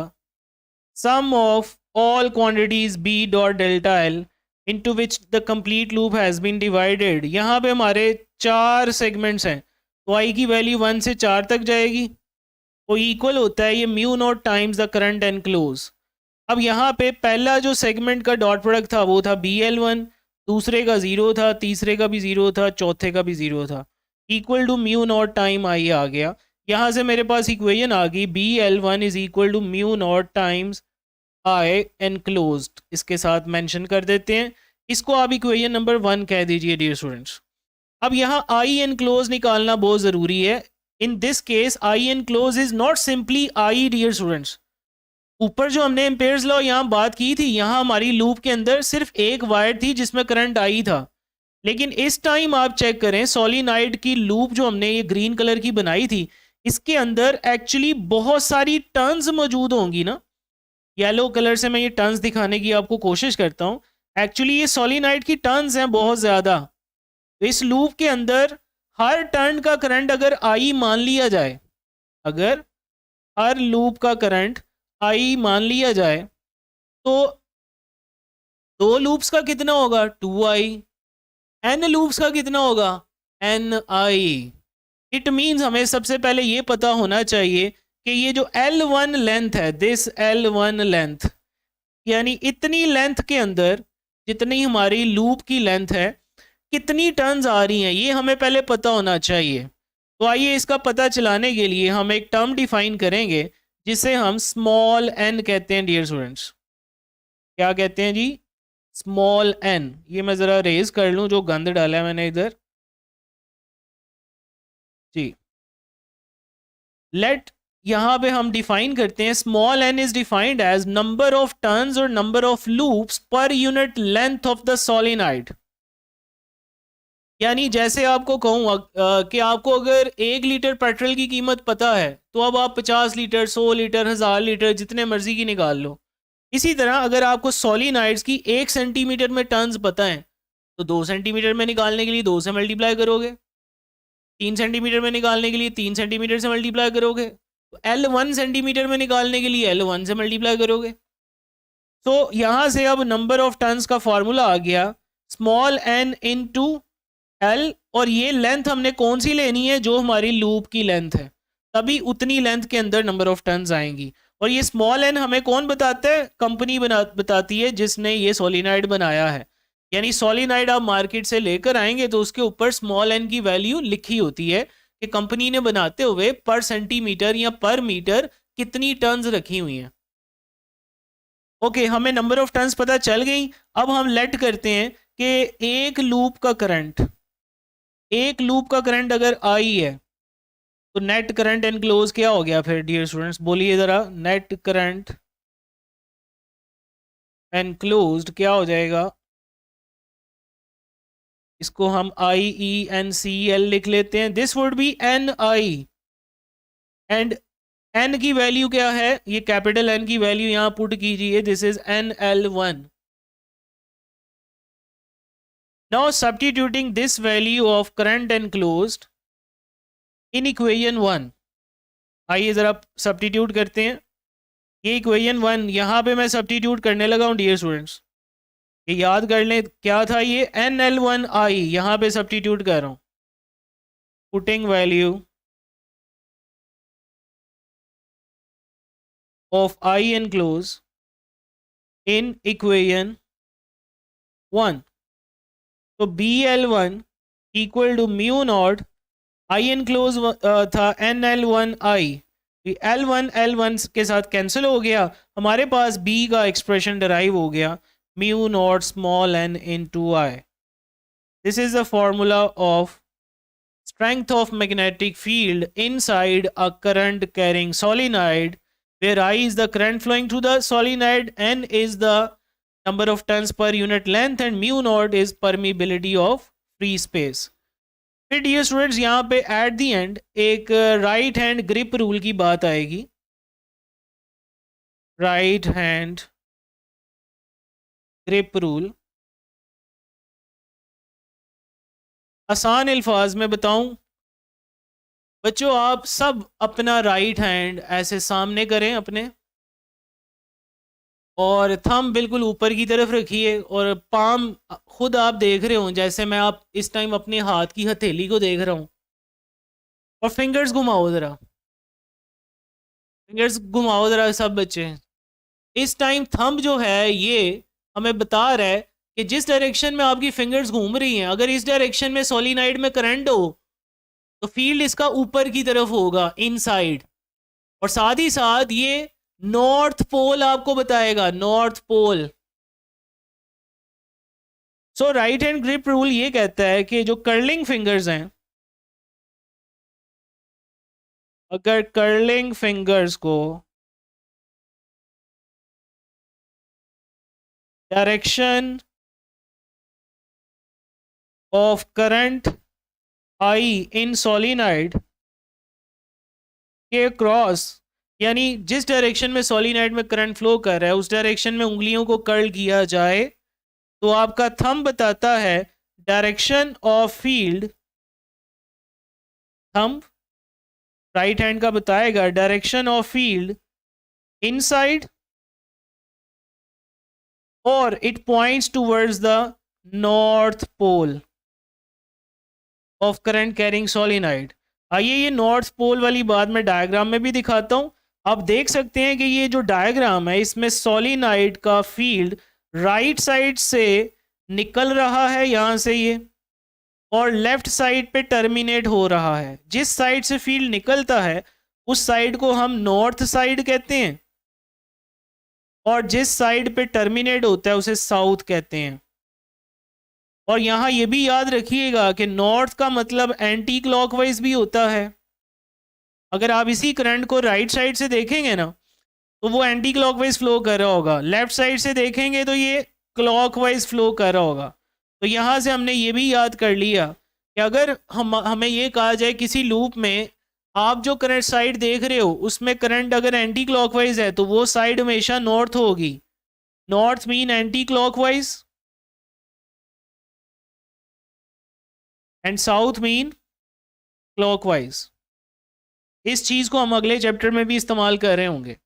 सम of all quantities B dot delta L into which the complete loop has been divided। यहाँ पे हमारे 4 सेगमेंट्स हैं तो I की वैल्यू 1 से 4 तक जाएगी, वो इक्वल होता है ये mu naught times the current enclose. अब यहाँ पे पहला जो सेगमेंट का डॉट प्रोडक्ट था वो था BL1, दूसरे का 0 था, तीसरे का भी 0 था, चौथे का भी 0 था, equal to mu naught time I आ गया। यहाँ से मेरे पास इक्वेशन आ गई BL1 is equal to mu naught times I enclosed, इसके साथ मेंशन कर देते हैं। इसको आप इक्वेशन नंबर 1 कह दीजिए डियर स्टूडेंट्स। अब यहाँ I enclosed निकालना बहुत ज़रूरी है। In this case I enclosed is not simply I dear students. ऊपर जो हमने एम्पेयर्स लॉ यहाँ बात की थी, यहाँ हमारी लूप के अंदर सिर्फ एक वायर थी जिसमें करंट I था, लेकिन इस टाइम आप चेक करें सोलिनॉइड की लूप जो हमने ये ग्रीन कलर की बनाई थी इसके अंदर एक्चुअली बहुत सारी टर्न्स मौजूद होंगी ना। येलो कलर से मैं ये टर्न्स दिखाने की आपको कोशिश करता हूँ। एक्चुअली ये सोलिनॉइड की टर्न्स हैं बहुत ज़्यादा। तो इस लूप के अंदर हर टर्न का करंट अगर I मान लिया जाए, अगर हर लूप का करंट I मान लिया जाए तो 2 लूप्स का कितना होगा 2I, n लूप्स का कितना होगा NI। इट मीन्स हमें सबसे पहले ये पता होना चाहिए कि ये जो L1 लेंथ है, दिस L1 लेंथ, यानी इतनी लेंथ के अंदर जितनी हमारी लूप की लेंथ है कितनी टर्न्स आ रही हैं ये हमें पहले पता होना चाहिए। तो आइए इसका पता चलाने के लिए हम एक टर्म डिफाइन करेंगे जिसे हम स्मॉल n कहते हैं डियर स्टूडेंट्स। क्या कहते हैं जी, स्मॉल एन, ये मैं ज़रा रेज कर लूँ जो गंद डाला है मैंने इधर जी। लेट यहाँ पे हम डिफाइन करते हैं small n is defined as number of turns और number of loops per unit length of the solenoid. यानी जैसे आपको कहूँ कि आपको अगर 1 लीटर पेट्रोल की कीमत पता है तो अब आप 50 लीटर 100 लीटर 1000 लीटर जितने मर्जी की निकाल लो। इसी तरह अगर आपको सोलिनॉइड्स की 1 सेंटीमीटर में टर्न्स पता है तो 2 सेंटीमीटर में निकालने के लिए 2 से मल्टीप्लाई करोगे, 3 सेंटीमीटर में निकालने के लिए 3 सेंटीमीटर से मल्टीप्लाई करोगे, तो L1 सेंटीमीटर में निकालने के लिए L1 से मल्टीप्लाई करोगे। तो यहाँ से अब नंबर ऑफ टर्न्स का फॉर्मूला आ गया स्मॉल एन इंटू एल, और ये लेंथ हमने कौन सी लेनी है, जो हमारी लूप की लेंथ है, तभी उतनी लेंथ के अंदर नंबर ऑफ टर्न्स आएंगी। और ये स्मॉल एन हमें कौन बताता है, कंपनी बताती है जिसने ये सोलिनॉइड बनाया है। यानी सोलिनॉइड आप मार्केट से लेकर आएंगे तो उसके ऊपर स्मॉल एन की वैल्यू लिखी होती है कि कंपनी ने बनाते हुए पर सेंटीमीटर या पर मीटर कितनी टर्न्स रखी हुई हैं। ओके, हमें नंबर ऑफ टर्न्स पता चल गई। अब हम लेट करते हैं कि एक लूप का करंट अगर आई है तो नेट करंट एनक्लोज क्या हो गया फिर डियर स्टूडेंट्स, बोलिए ज़रा। नेट करंट एनक्लोज्ड क्या हो जाएगा, इसको हम IENCL लिख लेते हैं। This would B NI, and N की वैल्यू क्या है, ये कैपिटल N की वैल्यू यहां पुट कीजिए, this is NL1। Now substituting this value of current enclosed in equation 1, आइए ज़रा सब्स्टिट्यूट करते हैं। ये इक्वेशन 1 यहाँ पे मैं सब्स्टिट्यूट करने लगा हूँ डियर स्टूडेंट्स, ये याद कर लें क्या था, ये NL1I यहाँ पे सब्स्टिट्यूट कर रहा हूँ। Putting value of I enclose in equation 1, तो BL1 equal to mu naught I enclose था NL1I, L1 के साथ कैंसिल हो गया, हमारे पास B का एक्सप्रेशन डराइव हो गया mu naught small n into I. This is the formula of strength of magnetic field inside a current carrying solenoid, where I is the current flowing through the solenoid, n is the number of turns per unit length, and mu naught is permeability of free space। फिर dear students यहाँ पे at the end एक right hand grip rule की बात आएगी। Right hand grip rule, आसान अल्फाज में बताऊं बच्चों, आप सब अपना राइट हैंड ऐसे सामने करें अपने, और थंब बिल्कुल ऊपर की तरफ रखिए, और पाम खुद आप देख रहे हो जैसे मैं आप इस टाइम अपने हाथ की हथेली को देख रहा हूं, और फिंगर्स घुमाओ ज़रा, फिंगर्स घुमाओ ज़रा सब बच्चे। इस टाइम थंब जो है ये हमें बता रहा है कि जिस डायरेक्शन में आपकी फिंगर्स घूम रही हैं, अगर इस डायरेक्शन में सोलिनाइड में करंट हो तो फील्ड इसका ऊपर की तरफ होगा, इनसाइड, और साथ ही साथ ये नॉर्थ पोल आपको बताएगा, नॉर्थ पोल। सो राइट हैंड ग्रिप रूल ये कहता है कि जो कर्लिंग फिंगर्स हैं, अगर कर्लिंग फिंगर्स को direction of current I in solenoid के क्रॉस, यानी जिस डायरेक्शन में सोलिनाइड में करंट फ्लो कर रहा है उस डायरेक्शन में उंगलियों को कर्ल किया जाए, तो आपका थंब बताता है direction of field, thumb right hand का बताएगा डायरेक्शन ऑफ फील्ड इनसाइड, और it points towards the north pole of current carrying solenoid. आइए ये नॉर्थ पोल वाली बात मैं डायग्राम में भी दिखाता हूं। आप देख सकते हैं कि ये जो डायग्राम है इसमें सोलिनाइड का फील्ड राइट साइड से निकल रहा है यहां से ये, और लेफ्ट साइड पे टर्मिनेट हो रहा है। जिस साइड से फील्ड निकलता है उस साइड को हम नॉर्थ साइड कहते हैं, और जिस साइड पे टर्मिनेट होता है उसे साउथ कहते हैं। और यहाँ ये भी याद रखिएगा कि नॉर्थ का मतलब एंटी क्लॉकवाइज भी होता है। अगर आप इसी करंट को राइट साइड से देखेंगे ना तो वो एंटी क्लॉकवाइज फ्लो कर रहा होगा, लेफ्ट साइड से देखेंगे तो ये क्लॉकवाइज फ्लो कर रहा होगा। तो यहाँ से हमने ये भी याद कर लिया कि अगर हमें ये कहा जाए किसी लूप में आप जो करंट साइड देख रहे हो उसमें करंट अगर एंटी क्लॉकवाइज है तो वो साइड हमेशा नॉर्थ होगी। North mean anti clockwise and south mean clockwise. इस चीज को हम अगले चैप्टर में भी इस्तेमाल कर रहे होंगे।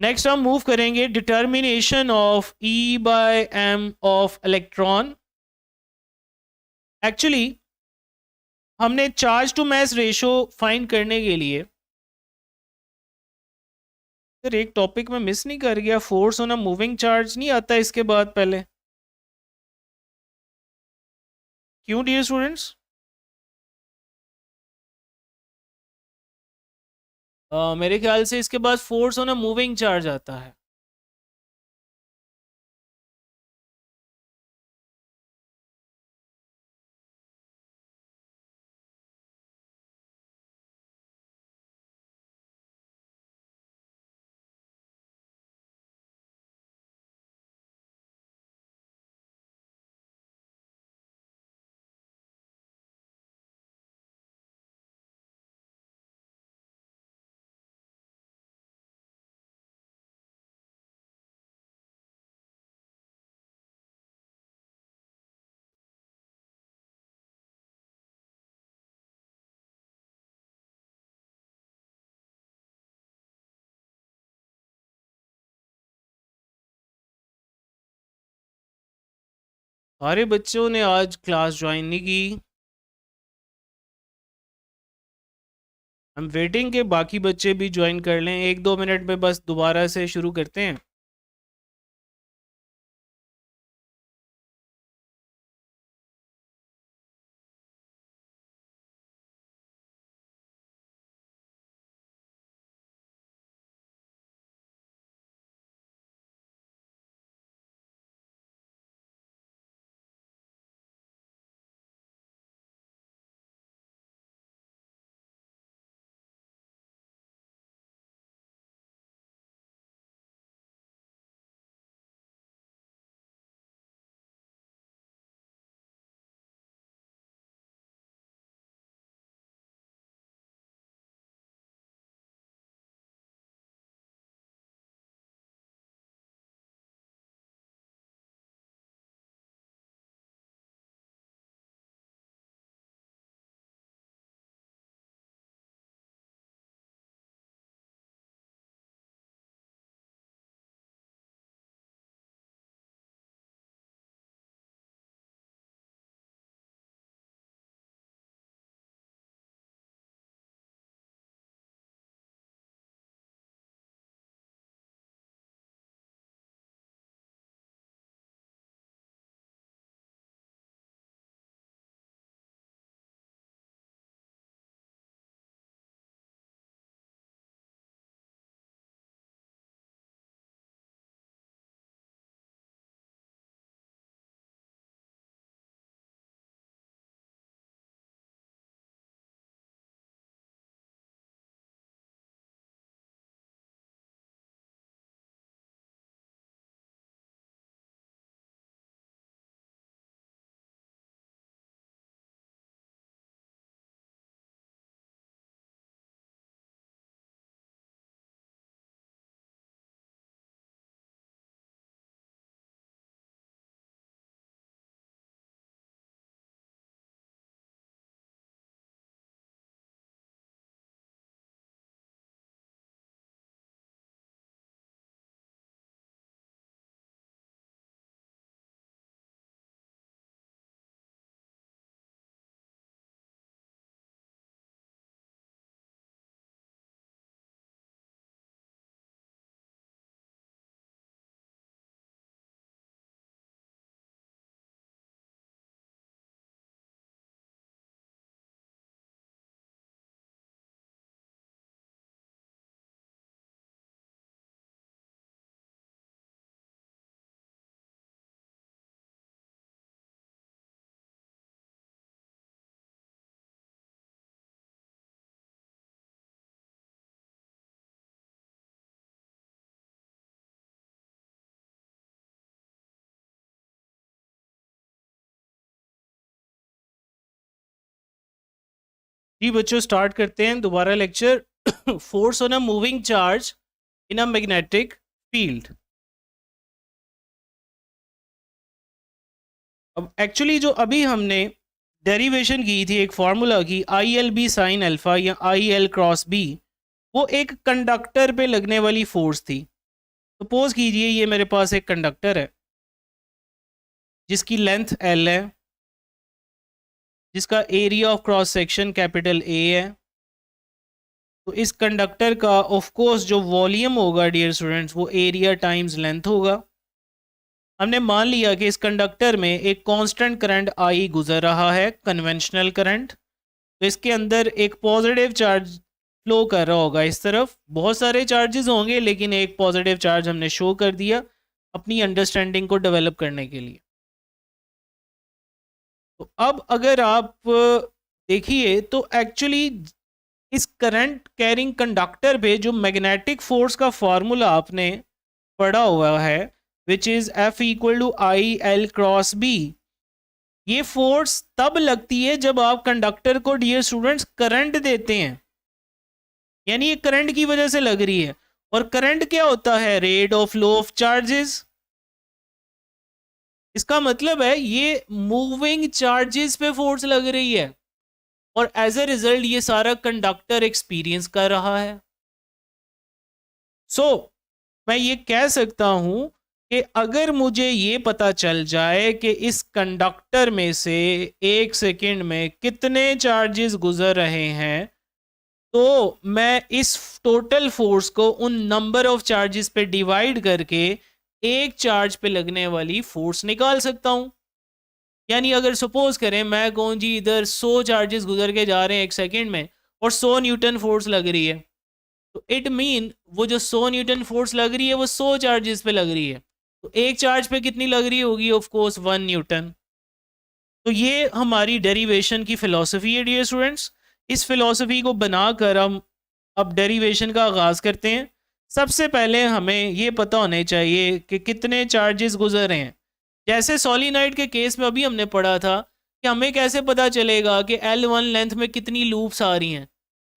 नेक्स्ट हम मूव करेंगे determination of E by M of electron. Actually हमने charge to mass ratio find करने के लिए, सर एक टॉपिक में मिस नहीं कर गया, force on a moving charge नहीं आता इसके बाद पहले? क्यों डियर स्टूडेंट्स? मेरे ख्याल से इसके बाद force on a moving charge आता है। सारे बच्चों ने आज क्लास ज्वाइन नहीं की। हम वेटिंग के बाकी बच्चे भी ज्वाइन कर लें, 1-2 मिनट में बस दोबारा से शुरू करते हैं। जी बच्चों, स्टार्ट करते हैं दोबारा lecture. Force on a moving charge in a magnetic field. अब एक्चुअली जो अभी हमने डेरिवेशन की थी एक फार्मूला की, I L B sine alpha या आई एल क्रॉस बी, वो एक कंडक्टर पे लगने वाली फोर्स थी। सपोज कीजिए ये मेरे पास एक कंडक्टर है जिसकी लेंथ एल है, जिसका area of cross section capital A है। तो इस कंडक्टर का ऑफ कोर्स जो वॉल्यूम होगा डियर स्टूडेंट्स, वो एरिया टाइम्स लेंथ होगा। हमने मान लिया कि इस कंडक्टर में एक कांस्टेंट करंट आई गुजर रहा है, कन्वेंशनल करंट। तो इसके अंदर एक पॉजिटिव चार्ज फ्लो कर रहा होगा इस तरफ। बहुत सारे चार्जेस होंगे लेकिन एक पॉजिटिव चार्ज हमने शो कर दिया अपनी अंडरस्टैंडिंग को डेवलप करने के लिए। तो अब अगर आप देखिए तो एक्चुअली इस करंट कैरिंग कंडक्टर पे जो मैग्नेटिक फोर्स का फॉर्मूला आपने पढ़ा हुआ है, which is F equal to I L cross B, ये फोर्स तब लगती है जब आप कंडक्टर को डियर स्टूडेंट्स करंट देते हैं, यानी ये करंट की वजह से लग रही है। और करंट क्या होता है? Rate of flow of charges. इसका मतलब है ये मूविंग चार्जेस पे फोर्स लग रही है और एज ए रिजल्ट ये सारा कंडक्टर एक्सपीरियंस कर रहा है। सो मैं ये कह सकता हूं कि अगर मुझे ये पता चल जाए कि इस कंडक्टर में से एक सेकंड में कितने चार्जेस गुजर रहे हैं, तो मैं इस टोटल फोर्स को उन नंबर ऑफ चार्जेस पे डिवाइड करके एक चार्ज पे लगने वाली फोर्स निकाल सकता हूं। यानी अगर सपोज करें मैं कहूँ जी इधर 100 चार्जेस गुजर के जा रहे हैं एक सेकंड में और 100 न्यूटन फोर्स लग रही है, तो इट मीन वो जो 100 न्यूटन फोर्स लग रही है वो 100 चार्जेस पे लग रही है। तो एक चार्ज पे कितनी लग रही होगी? Of course 1 Newton. तो ये हमारी डेरिवेशन की फिलॉसफी है डियर स्टूडेंट्स। इस फिलॉसफी को बनाकर हम अब डेरिवेशन का आगाज करते हैं। सबसे पहले हमें ये पता होने चाहिए कि कितने चार्जेस गुजर रहे हैं। जैसे सोलिनॉइड के केस में अभी हमने पढ़ा था कि हमें कैसे पता चलेगा कि L1 लेंथ में कितनी लूप्स आ रही हैं।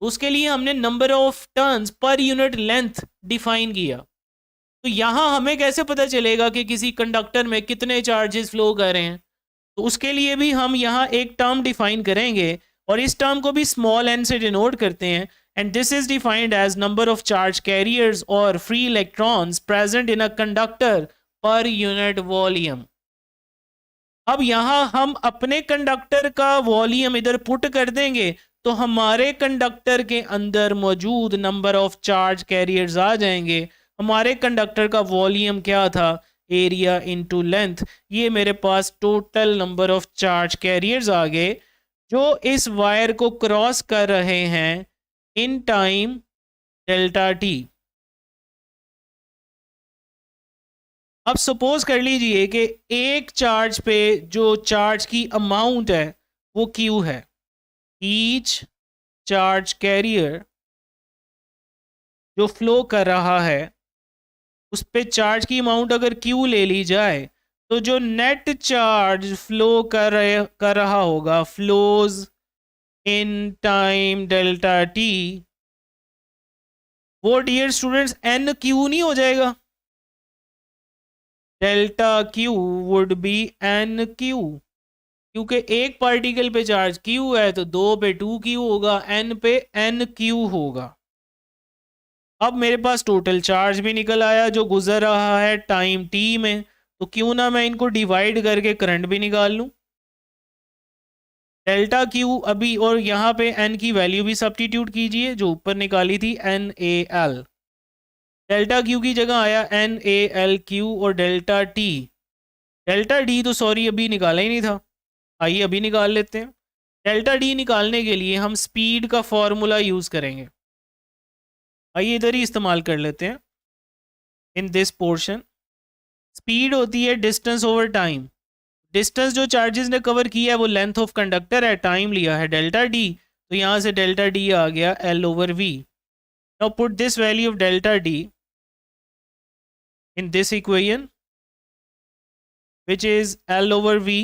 उसके लिए हमने number of turns per unit length define किया। तो यहाँ हमें कैसे पता चलेगा कि किसी कंडक्टर में कितने चार्जेस फ्लो कर रहे हैं? तो उसके लिए भी हम यहाँ एक टर्म डिफाइन करेंगे और इस टर्म को भी स्मॉल n से डिनोट करते हैं, and this is defined as number of charge carriers or free electrons present in a conductor per unit volume। अब यहां हम अपने कंडक्टर का वॉल्यूम इधर पुट कर देंगे तो हमारे कंडक्टर के अंदर मौजूद नंबर ऑफ चार्ज कैरियर्स आ जाएंगे। हमारे कंडक्टर का वॉल्यूम क्या था? Area into length. ये मेरे पास total number of charge carriers आ गए जो इस वायर को क्रॉस कर रहे हैं इन टाइम डेल्टा टी। अब सपोज कर लीजिए कि एक चार्ज पे जो चार्ज की अमाउंट है वो क्यू है। ईच चार्ज कैरियर जो फ्लो कर रहा है उस पे चार्ज की अमाउंट अगर क्यू ले ली जाए तो जो नेट चार्ज फ्लो कर रहा होगा, flows in time delta T, वो डियर स्टूडेंट्स एन क्यू नहीं हो जाएगा? Delta Q would be N Q, क्योंकि एक पार्टिकल पे चार्ज क्यू है तो दो पे 2q होगा, एन पे एन क्यू होगा। अब मेरे पास टोटल चार्ज भी निकल आया जो गुजर रहा है टाइम टी में, तो क्यों ना मैं इनको डिवाइड करके करंट भी निकाल लूं। डेल्टा क्यू अभी, और यहाँ पे एन की वैल्यू भी सब्स्टिट्यूट कीजिए जो ऊपर निकाली थी N A L. Delta Q की जगह आया एन ए एल क्यू और डेल्टा टी। डेल्टा डी तो सॉरी अभी निकाला ही नहीं था, आइए अभी निकाल लेते हैं। डेल्टा डी निकालने के लिए हम स्पीड का फॉर्मूला यूज करेंगे। आइए इधर ही इस्तेमाल कर लेते हैं इन दिस पोर्शन। स्पीड होती है डिस्टेंस ओवर टाइम। डिस्टेंस जो चार्जेस ने कवर किया है वो लेंथ ऑफ कंडक्टर है, टाइम लिया है डेल्टा डी, तो यहां से डेल्टा डी आ गया L over V. Now put this value of delta D in this equation which is L over V.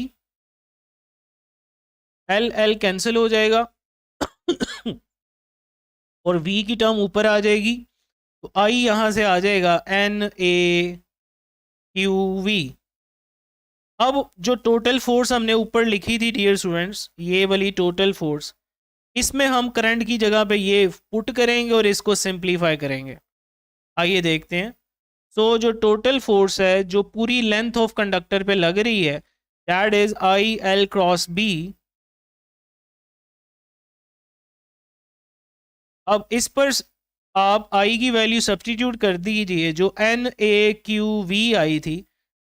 L L cancel हो जाएगा और v की टर्म ऊपर आ जाएगी, तो I यहाँ से आ जाएगा NaQV। अब जो टोटल फोर्स हमने ऊपर लिखी थी डियर स्टूडेंट्स, ये वाली टोटल फोर्स, इसमें हम करंट की जगह पे ये पुट करेंगे और इसको सिंप्लीफाई करेंगे। आइए देखते हैं। सो जो टोटल फोर्स है जो पूरी लेंथ ऑफ कंडक्टर पे लग रही है, that is IL cross B। अब इस पर आप I की वैल्यू सब्स्टिट्यूट कर दीजिए जो NaQV आई थी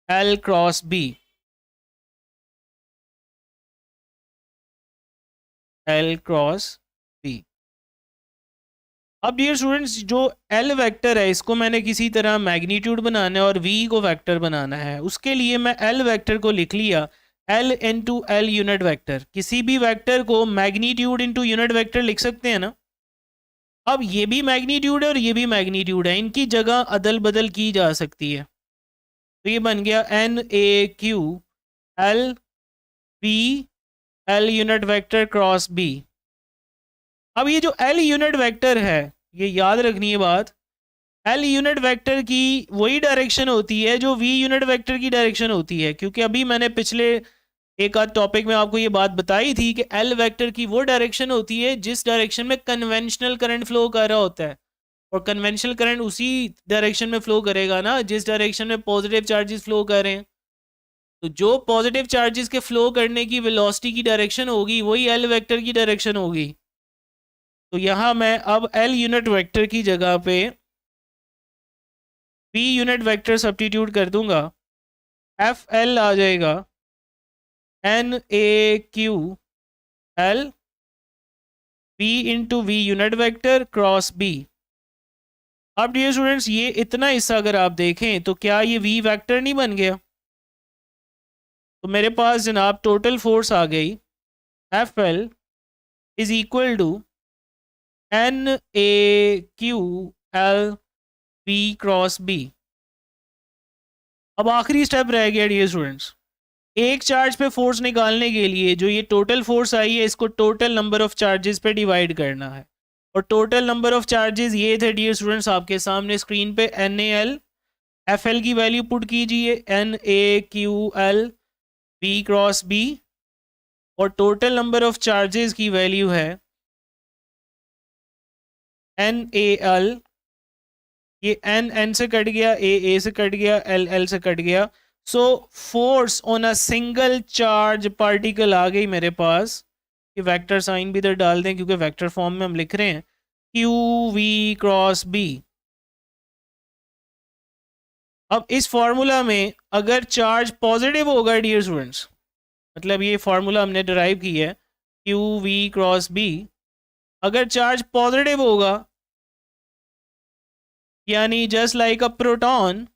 L cross B। L cross B। अब डियर स्टूडेंट्स जो L वेक्टर है इसको मैंने किसी तरह मैग्नीट्यूड बनाना है और V को वेक्टर बनाना है। उसके लिए मैं L वेक्टर को लिख लिया L into L unit vector. किसी भी वेक्टर को मैग्नीट्यूड इंटू यूनिट वेक्टर लिख सकते हैं ना। अब ये भी मैग्नीट्यूड है और ये भी मैग्नीट्यूड है, इनकी जगह अदल बदल की जा सकती है। तो ये बन गया NaQ L unit vector cross B। अब ये जो L यूनिट वेक्टर है, ये याद रखनी है बात, L यूनिट वेक्टर की वही डायरेक्शन होती है जो V यूनिट वेक्टर की डायरेक्शन होती है। क्योंकि अभी मैंने पिछले एक आध टॉपिक में आपको ये बात बताई थी कि L वेक्टर की वो डायरेक्शन होती है जिस डायरेक्शन में कन्वेंशनल करंट फ्लो कर रहा होता है, और कन्वेंशनल करंट उसी डायरेक्शन में फ्लो करेगा ना जिस डायरेक्शन में पॉजिटिव चार्जेस फ्लो कर रहे हैं। तो जो पॉजिटिव चार्जेस के फ्लो करने की वेलोसिटी की डायरेक्शन होगी वही L वेक्टर की डायरेक्शन होगी। तो यहां मैं अब L यूनिट वेक्टर की जगह पे V यूनिट वेक्टर सब्स्टिट्यूट कर दूंगा। FL आ जाएगा NaQL V into V unit vector cross B। अब डियर स्टूडेंट्स ये इतना हिस्सा अगर आप देखें तो क्या ये V वेक्टर नहीं बन गया। तो मेरे पास जनाब टोटल फोर्स आ गई FL is equal to NaQL V cross B। अब आखिरी स्टेप रह गया डियर स्टूडेंट्स, एक चार्ज पे फोर्स निकालने के लिए जो ये टोटल फोर्स आई है इसको टोटल नंबर ऑफ चार्जेस पे डिवाइड करना है। और टोटल नंबर ऑफ चार्जेस ये थे डियर स्टूडेंट्स आपके सामने स्क्रीन पे, NaL, FL की वैल्यू पुट कीजिए NaQL V क्रॉस B, और टोटल नंबर ऑफ चार्जेस की वैल्यू है NaL। ये N से कट गया, A से कट गया, L से कट गया। So force on a single charge particle आ गई मेरे पास। ये वेक्टर साइन भी इधर डाल दें क्योंकि वेक्टर फॉर्म में हम लिख रहे हैं, QV क्रॉस B। अब इस फॉर्मूला में अगर चार्ज पॉजिटिव होगा डियर स्टूडेंट्स, मतलब ये फॉर्मूला हमने डिराइव की है QV क्रॉस B, अगर चार्ज पॉजिटिव होगा यानी जस्ट लाइक अ प्रोटॉन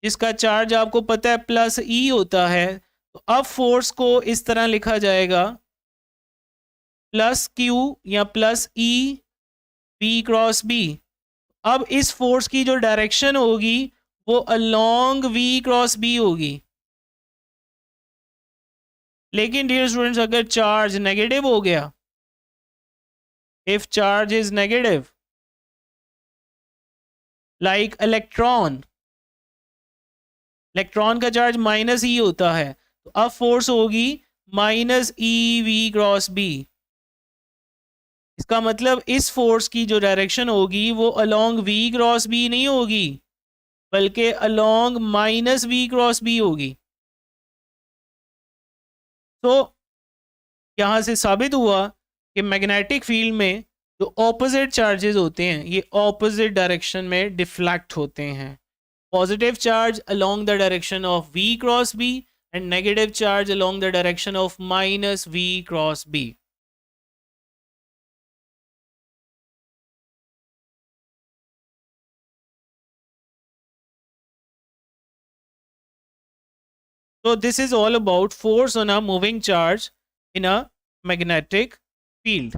जिसका चार्ज आपको पता है प्लस E होता है, तो अब फोर्स को इस तरह लिखा जाएगा प्लस Q या plus E V cross B। अब इस फोर्स की जो डायरेक्शन होगी वो अलोंग V क्रॉस B होगी। लेकिन डियर स्टूडेंट्स अगर चार्ज नेगेटिव हो गया, if charge is negative like electron, electron का चार्ज माइनस E होता है, तो अब फोर्स होगी माइनस EV क्रॉस B। इसका मतलब इस फोर्स की जो डायरेक्शन होगी वो अलोंग V क्रॉस B नहीं होगी बल्कि along minus V cross B होगी। तो यहां से साबित हुआ कि मैग्नेटिक फील्ड में जो ऑपोजिट चार्जेस होते हैं ये ऑपोजिट डायरेक्शन में डिफ्लेक्ट होते हैं। Positive charge along the direction of V cross B and negative charge along the direction of minus V cross B। So this is all about force on a moving charge in a magnetic field.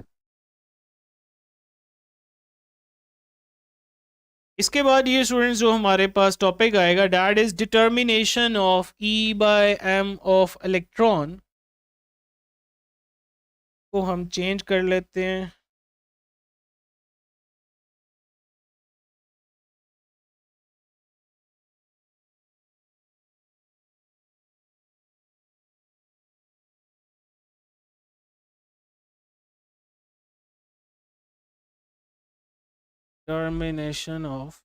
इसके बाद ये students जो हमारे पास topic आएगा that is determination of E by M of electron, को हम change कर लेते हैं। determination of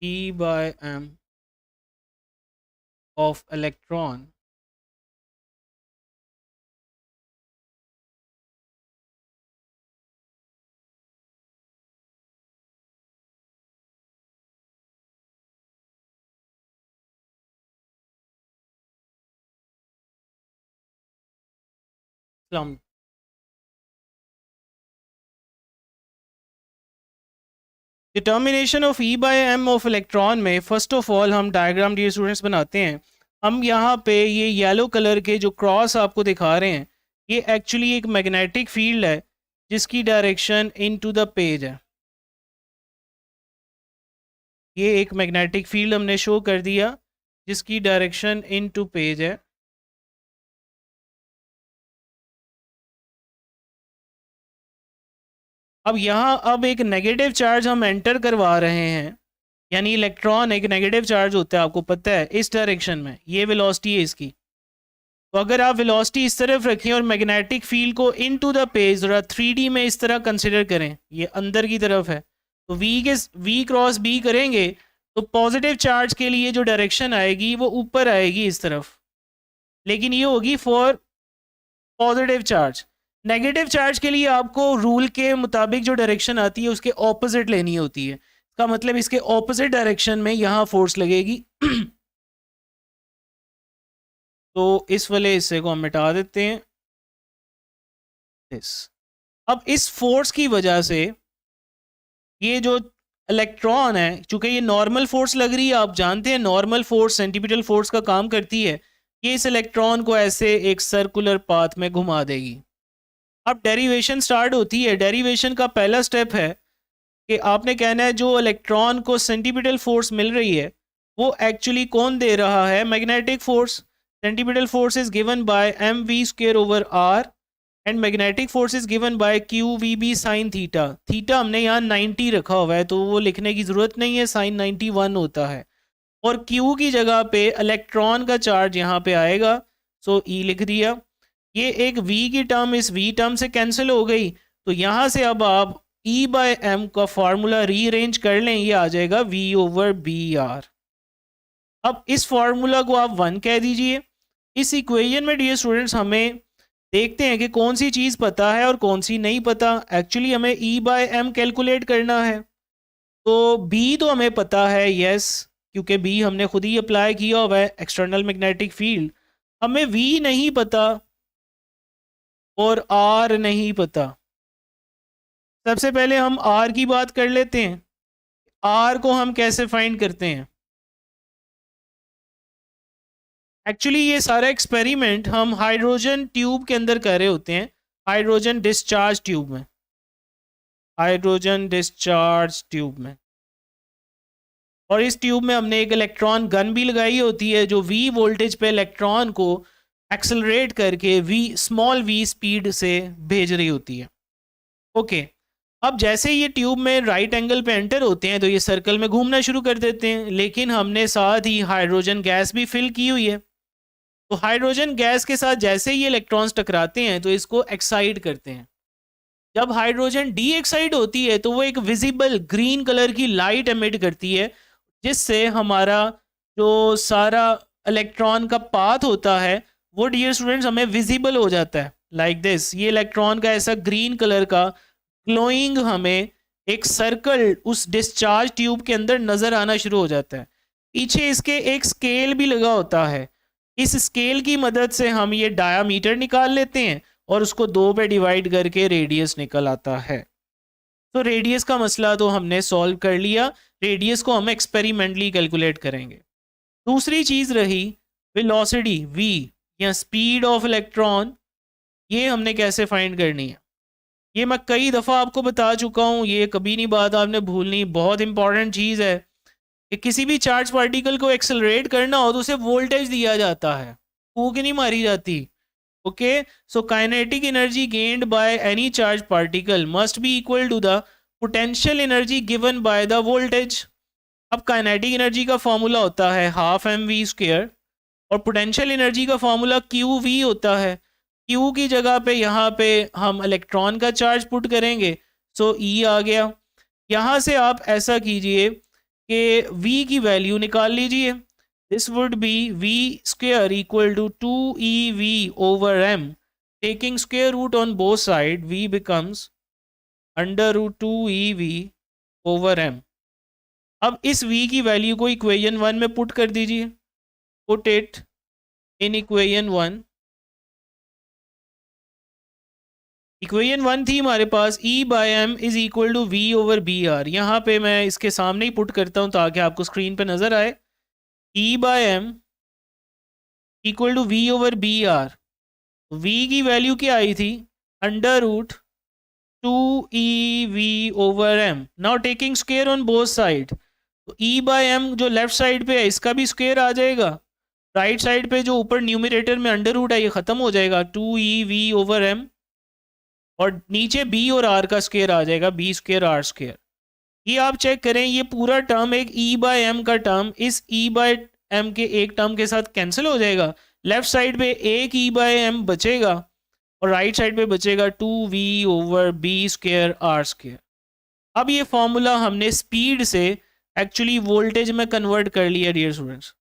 E by m of electron clump. Determination of E by M of electron में फर्स्ट ऑफ ऑल हम डायग्राम डियर स्टूडेंट्स बनाते हैं। हम यहाँ पे ये येलो कलर के जो क्रॉस आपको दिखा रहे हैं ये एक्चुअली एक मैग्नेटिक फील्ड है जिसकी डायरेक्शन इनटू द पेज है। ये एक मैग्नेटिक फील्ड हमने शो कर दिया जिसकी डायरेक्शन इनटू पेज है। अब यहाँ अब एक नेगेटिव चार्ज हम एंटर करवा रहे हैं, यानी इलेक्ट्रॉन एक नेगेटिव चार्ज होता है, आपको पता है, इस डायरेक्शन में ये वेलोसिटी है इसकी। तो अगर आप वेलोसिटी इस तरफ रखें और मैग्नेटिक फील्ड को इनटू द पेज जरा 3D में इस तरह कंसिडर करें, ये अंदर की तरफ है, तो V क्रॉस B करेंगे तो पॉजिटिव चार्ज के लिए जो डायरेक्शन आएगी वो ऊपर आएगी इस तरफ, लेकिन ये होगी for positive charge. Negative charge के लिए आपको रूल के मुताबिक जो डायरेक्शन आती है उसके ऑपोजिट लेनी होती है। इसका मतलब इसके ऑपोजिट डायरेक्शन में यहाँ फोर्स लगेगी। तो इस वाले हिस्से को हम मिटा देते हैं। अब इस फोर्स की वजह से ये जो इलेक्ट्रॉन है, चूंकि ये नॉर्मल फोर्स लग रही है, आप जानते हैं नॉर्मल फोर्स सेंटीपिटल फोर्स का काम करती है, ये इस इलेक्ट्रॉन को ऐसे एक सर्कुलर पाथ में घुमा देगी। अब डेरिवेशन स्टार्ट होती है। डेरिवेशन का पहला स्टेप है कि आपने कहना है जो इलेक्ट्रॉन को सेंटीपिटल फोर्स मिल रही है वो एक्चुअली कौन दे रहा है, magnetic force. Centripetal force is given by mv² over r and magnetic force is given by qvb sine theta. Theta हमने यहाँ 90 रखा हुआ है तो वो लिखने की ज़रूरत नहीं है, साइन 91 होता है। और q की जगह पे इलेक्ट्रॉन का चार्ज यहाँ पे आएगा, सो E लिख दिया। ये एक v की टर्म इस v टर्म से कैंसिल हो गई, तो यहाँ से अब आप E बाय m का फार्मूला रीअरेंज कर लें, ये आ जाएगा v ओवर बी आर। अब इस फार्मूला को आप 1 कह दीजिए। इस इक्वेशन में डियर स्टूडेंट्स हमें देखते हैं कि कौन सी चीज़ पता है और कौन सी नहीं पता। एक्चुअली हमें E बाय m कैलकुलेट करना है, तो B तो हमें पता है, यस, क्योंकि B हमने खुद ही अप्लाई किया हुआ है, एक्सटर्नल मैग्नेटिक फील्ड। हमें V नहीं पता और R नहीं पता। सबसे पहले हम R की बात कर लेते हैं। R को हम कैसे फाइंड करते हैं? एक्चुअली ये सारा एक्सपेरिमेंट हम हाइड्रोजन ट्यूब के अंदर कर रहे होते हैं, हाइड्रोजन डिस्चार्ज ट्यूब में, हाइड्रोजन डिस्चार्ज ट्यूब में। और इस ट्यूब में हमने एक इलेक्ट्रॉन गन भी लगाई होती है जो V वोल्टेज पे इलेक्ट्रॉन को एक्सेलरेट करके स्मॉल v स्पीड से भेज रही होती है। ओके, अब जैसे ये ट्यूब में राइट एंगल पे एंटर होते हैं तो ये सर्कल में घूमना शुरू कर देते हैं, लेकिन हमने साथ ही हाइड्रोजन गैस भी फिल की हुई है। तो हाइड्रोजन गैस के साथ जैसे ही ये इलेक्ट्रॉन्स टकराते हैं तो इसको एक्साइट करते हैं। जब हाइड्रोजन डी एक्साइट होती है तो वो एक विजिबल ग्रीन कलर की लाइट एमिट करती है, जिससे हमारा जो सारा इलेक्ट्रॉन का पाथ होता है वो डियर स्टूडेंट्स हमें विजिबल हो जाता है, लाइक दिस। ये इलेक्ट्रॉन का ऐसा ग्रीन कलर का ग्लोइंग हमें एक सर्कल उस डिस्चार्ज ट्यूब के अंदर नजर आना शुरू हो जाता है। पीछे इसके एक स्केल भी लगा होता है, इस स्केल की मदद से हम ये डायामीटर निकाल लेते हैं और उसको 2 पे डिवाइड करके रेडियस निकल आता है। तो रेडियस का मसला तो हमने सॉल्व कर लिया, रेडियस को हम एक्सपेरिमेंटली कैलकुलेट करेंगे। दूसरी चीज़ रही वेलोसिटी v या स्पीड ऑफ इलेक्ट्रॉन, ये हमने कैसे फाइंड करनी है। ये मैं कई दफ़ा आपको बता चुका हूँ, ये कभी नहीं बात आपने भूलनी, बहुत इंपॉर्टेंट चीज़ है कि किसी भी चार्ज पार्टिकल को एक्सेलरेट करना हो तो उसे वोल्टेज दिया जाता है, फूंक नहीं मारी जाती। Okay, so kinetic energy gained by any charge particle must be equal to the potential energy given by the voltage. अब काइनेटिक एनर्जी का फॉर्मूला होता है 12 mv² और पोटेंशियल एनर्जी का फॉर्मूला qv होता है। क्यू की जगह पे यहाँ पे हम इलेक्ट्रॉन का चार्ज पुट करेंगे, सो ई आ गया। यहाँ से आप ऐसा कीजिए कि v की वैल्यू निकाल लीजिए। This would be v square equal to 2ev over m, taking square root on both side, v becomes under root 2ev over m। अब इस v की वैल्यू को इक्वेशन 1 में पुट कर दीजिए। Put it in equation 1। Equation 1 थी हमारे पास E bye M is equal to V over B R. यहाँ पे मैं इसके सामने ही पुट करता हूँ ताकि आपको स्क्रीन पे नज़र आए। E bye M equal to V over B R. V की वैल्यू क्या आई थी? Under root 2ev over m। Now taking square on both side, तो E बाय एम जो लेफ्ट साइड पे है इसका भी स्क्वायर आ जाएगा। राइट साइड पे जो ऊपर न्यूमरेटर में अंडर रूट है ये ख़त्म हो जाएगा, 2ev ओवर m, और नीचे b और r का स्क्वायर आ जाएगा, b स्क्वायर r स्क्वायर। ये आप चेक करें, ये पूरा टर्म एक E बाय एम का टर्म इस E बाय एम के एक टर्म के साथ कैंसिल हो जाएगा। लेफ्ट साइड पे एक E बाय एम बचेगा और राइट साइड पे बचेगा 2v over B square R square. अब ये फॉर्मूला हमने स्पीड से एक्चुअली वोल्टेज में कन्वर्ट कर लिया डियर स्टूडेंट्स।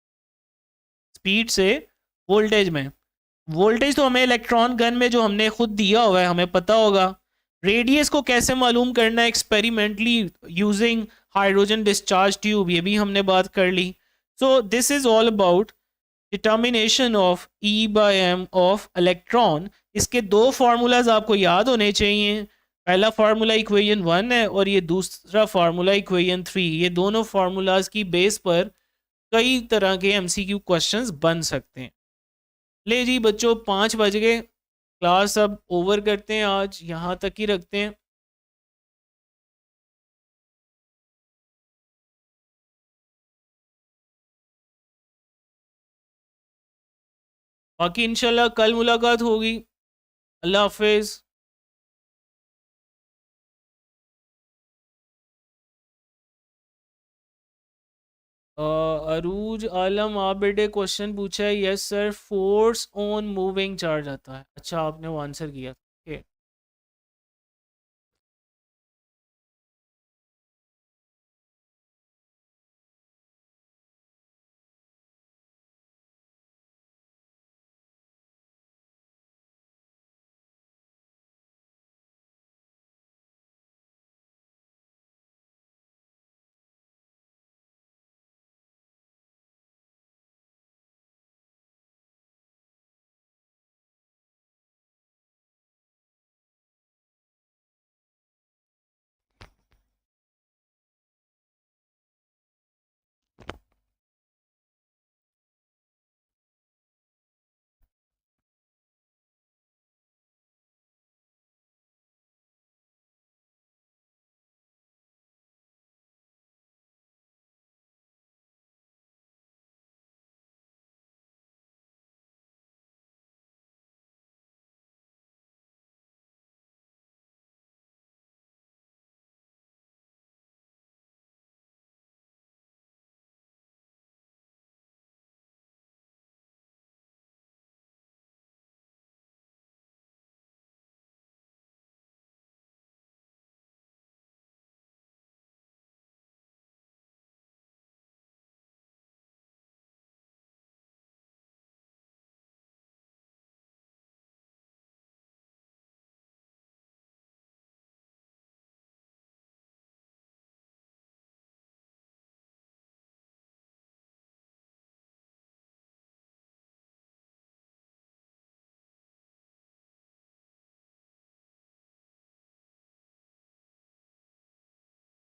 स्पीड से वोल्टेज में, वोल्टेज तो हमें इलेक्ट्रॉन गन में जो हमने खुद दिया हुआ है हमें पता होगा। रेडियस को कैसे मालूम करना है experimentally using hydrogen discharge tube, ये भी हमने बात कर ली। So this is all about determination of E by M of electron. इसके दो फार्मूलाज आपको याद होने चाहिए। पहला फार्मूला इक्वेशन 1 है और ये दूसरा फार्मूला इक्वेशन 3। ये दोनों फार्मूलाज की बेस पर कई तरह के एमसीक्यू क्वेश्चंस बन सकते हैं। ले जी बच्चों, 5 बज गए, क्लास अब ओवर करते हैं, आज यहाँ तक ही रखते हैं। बाकी इंशाल्लाह कल मुलाकात होगी। अल्लाह हाफिज़। अरूज आलम आबिदे क्वेश्चन पूछा है, yes sir, force on moving charge आता है। अच्छा, आपने वो आंसर किया।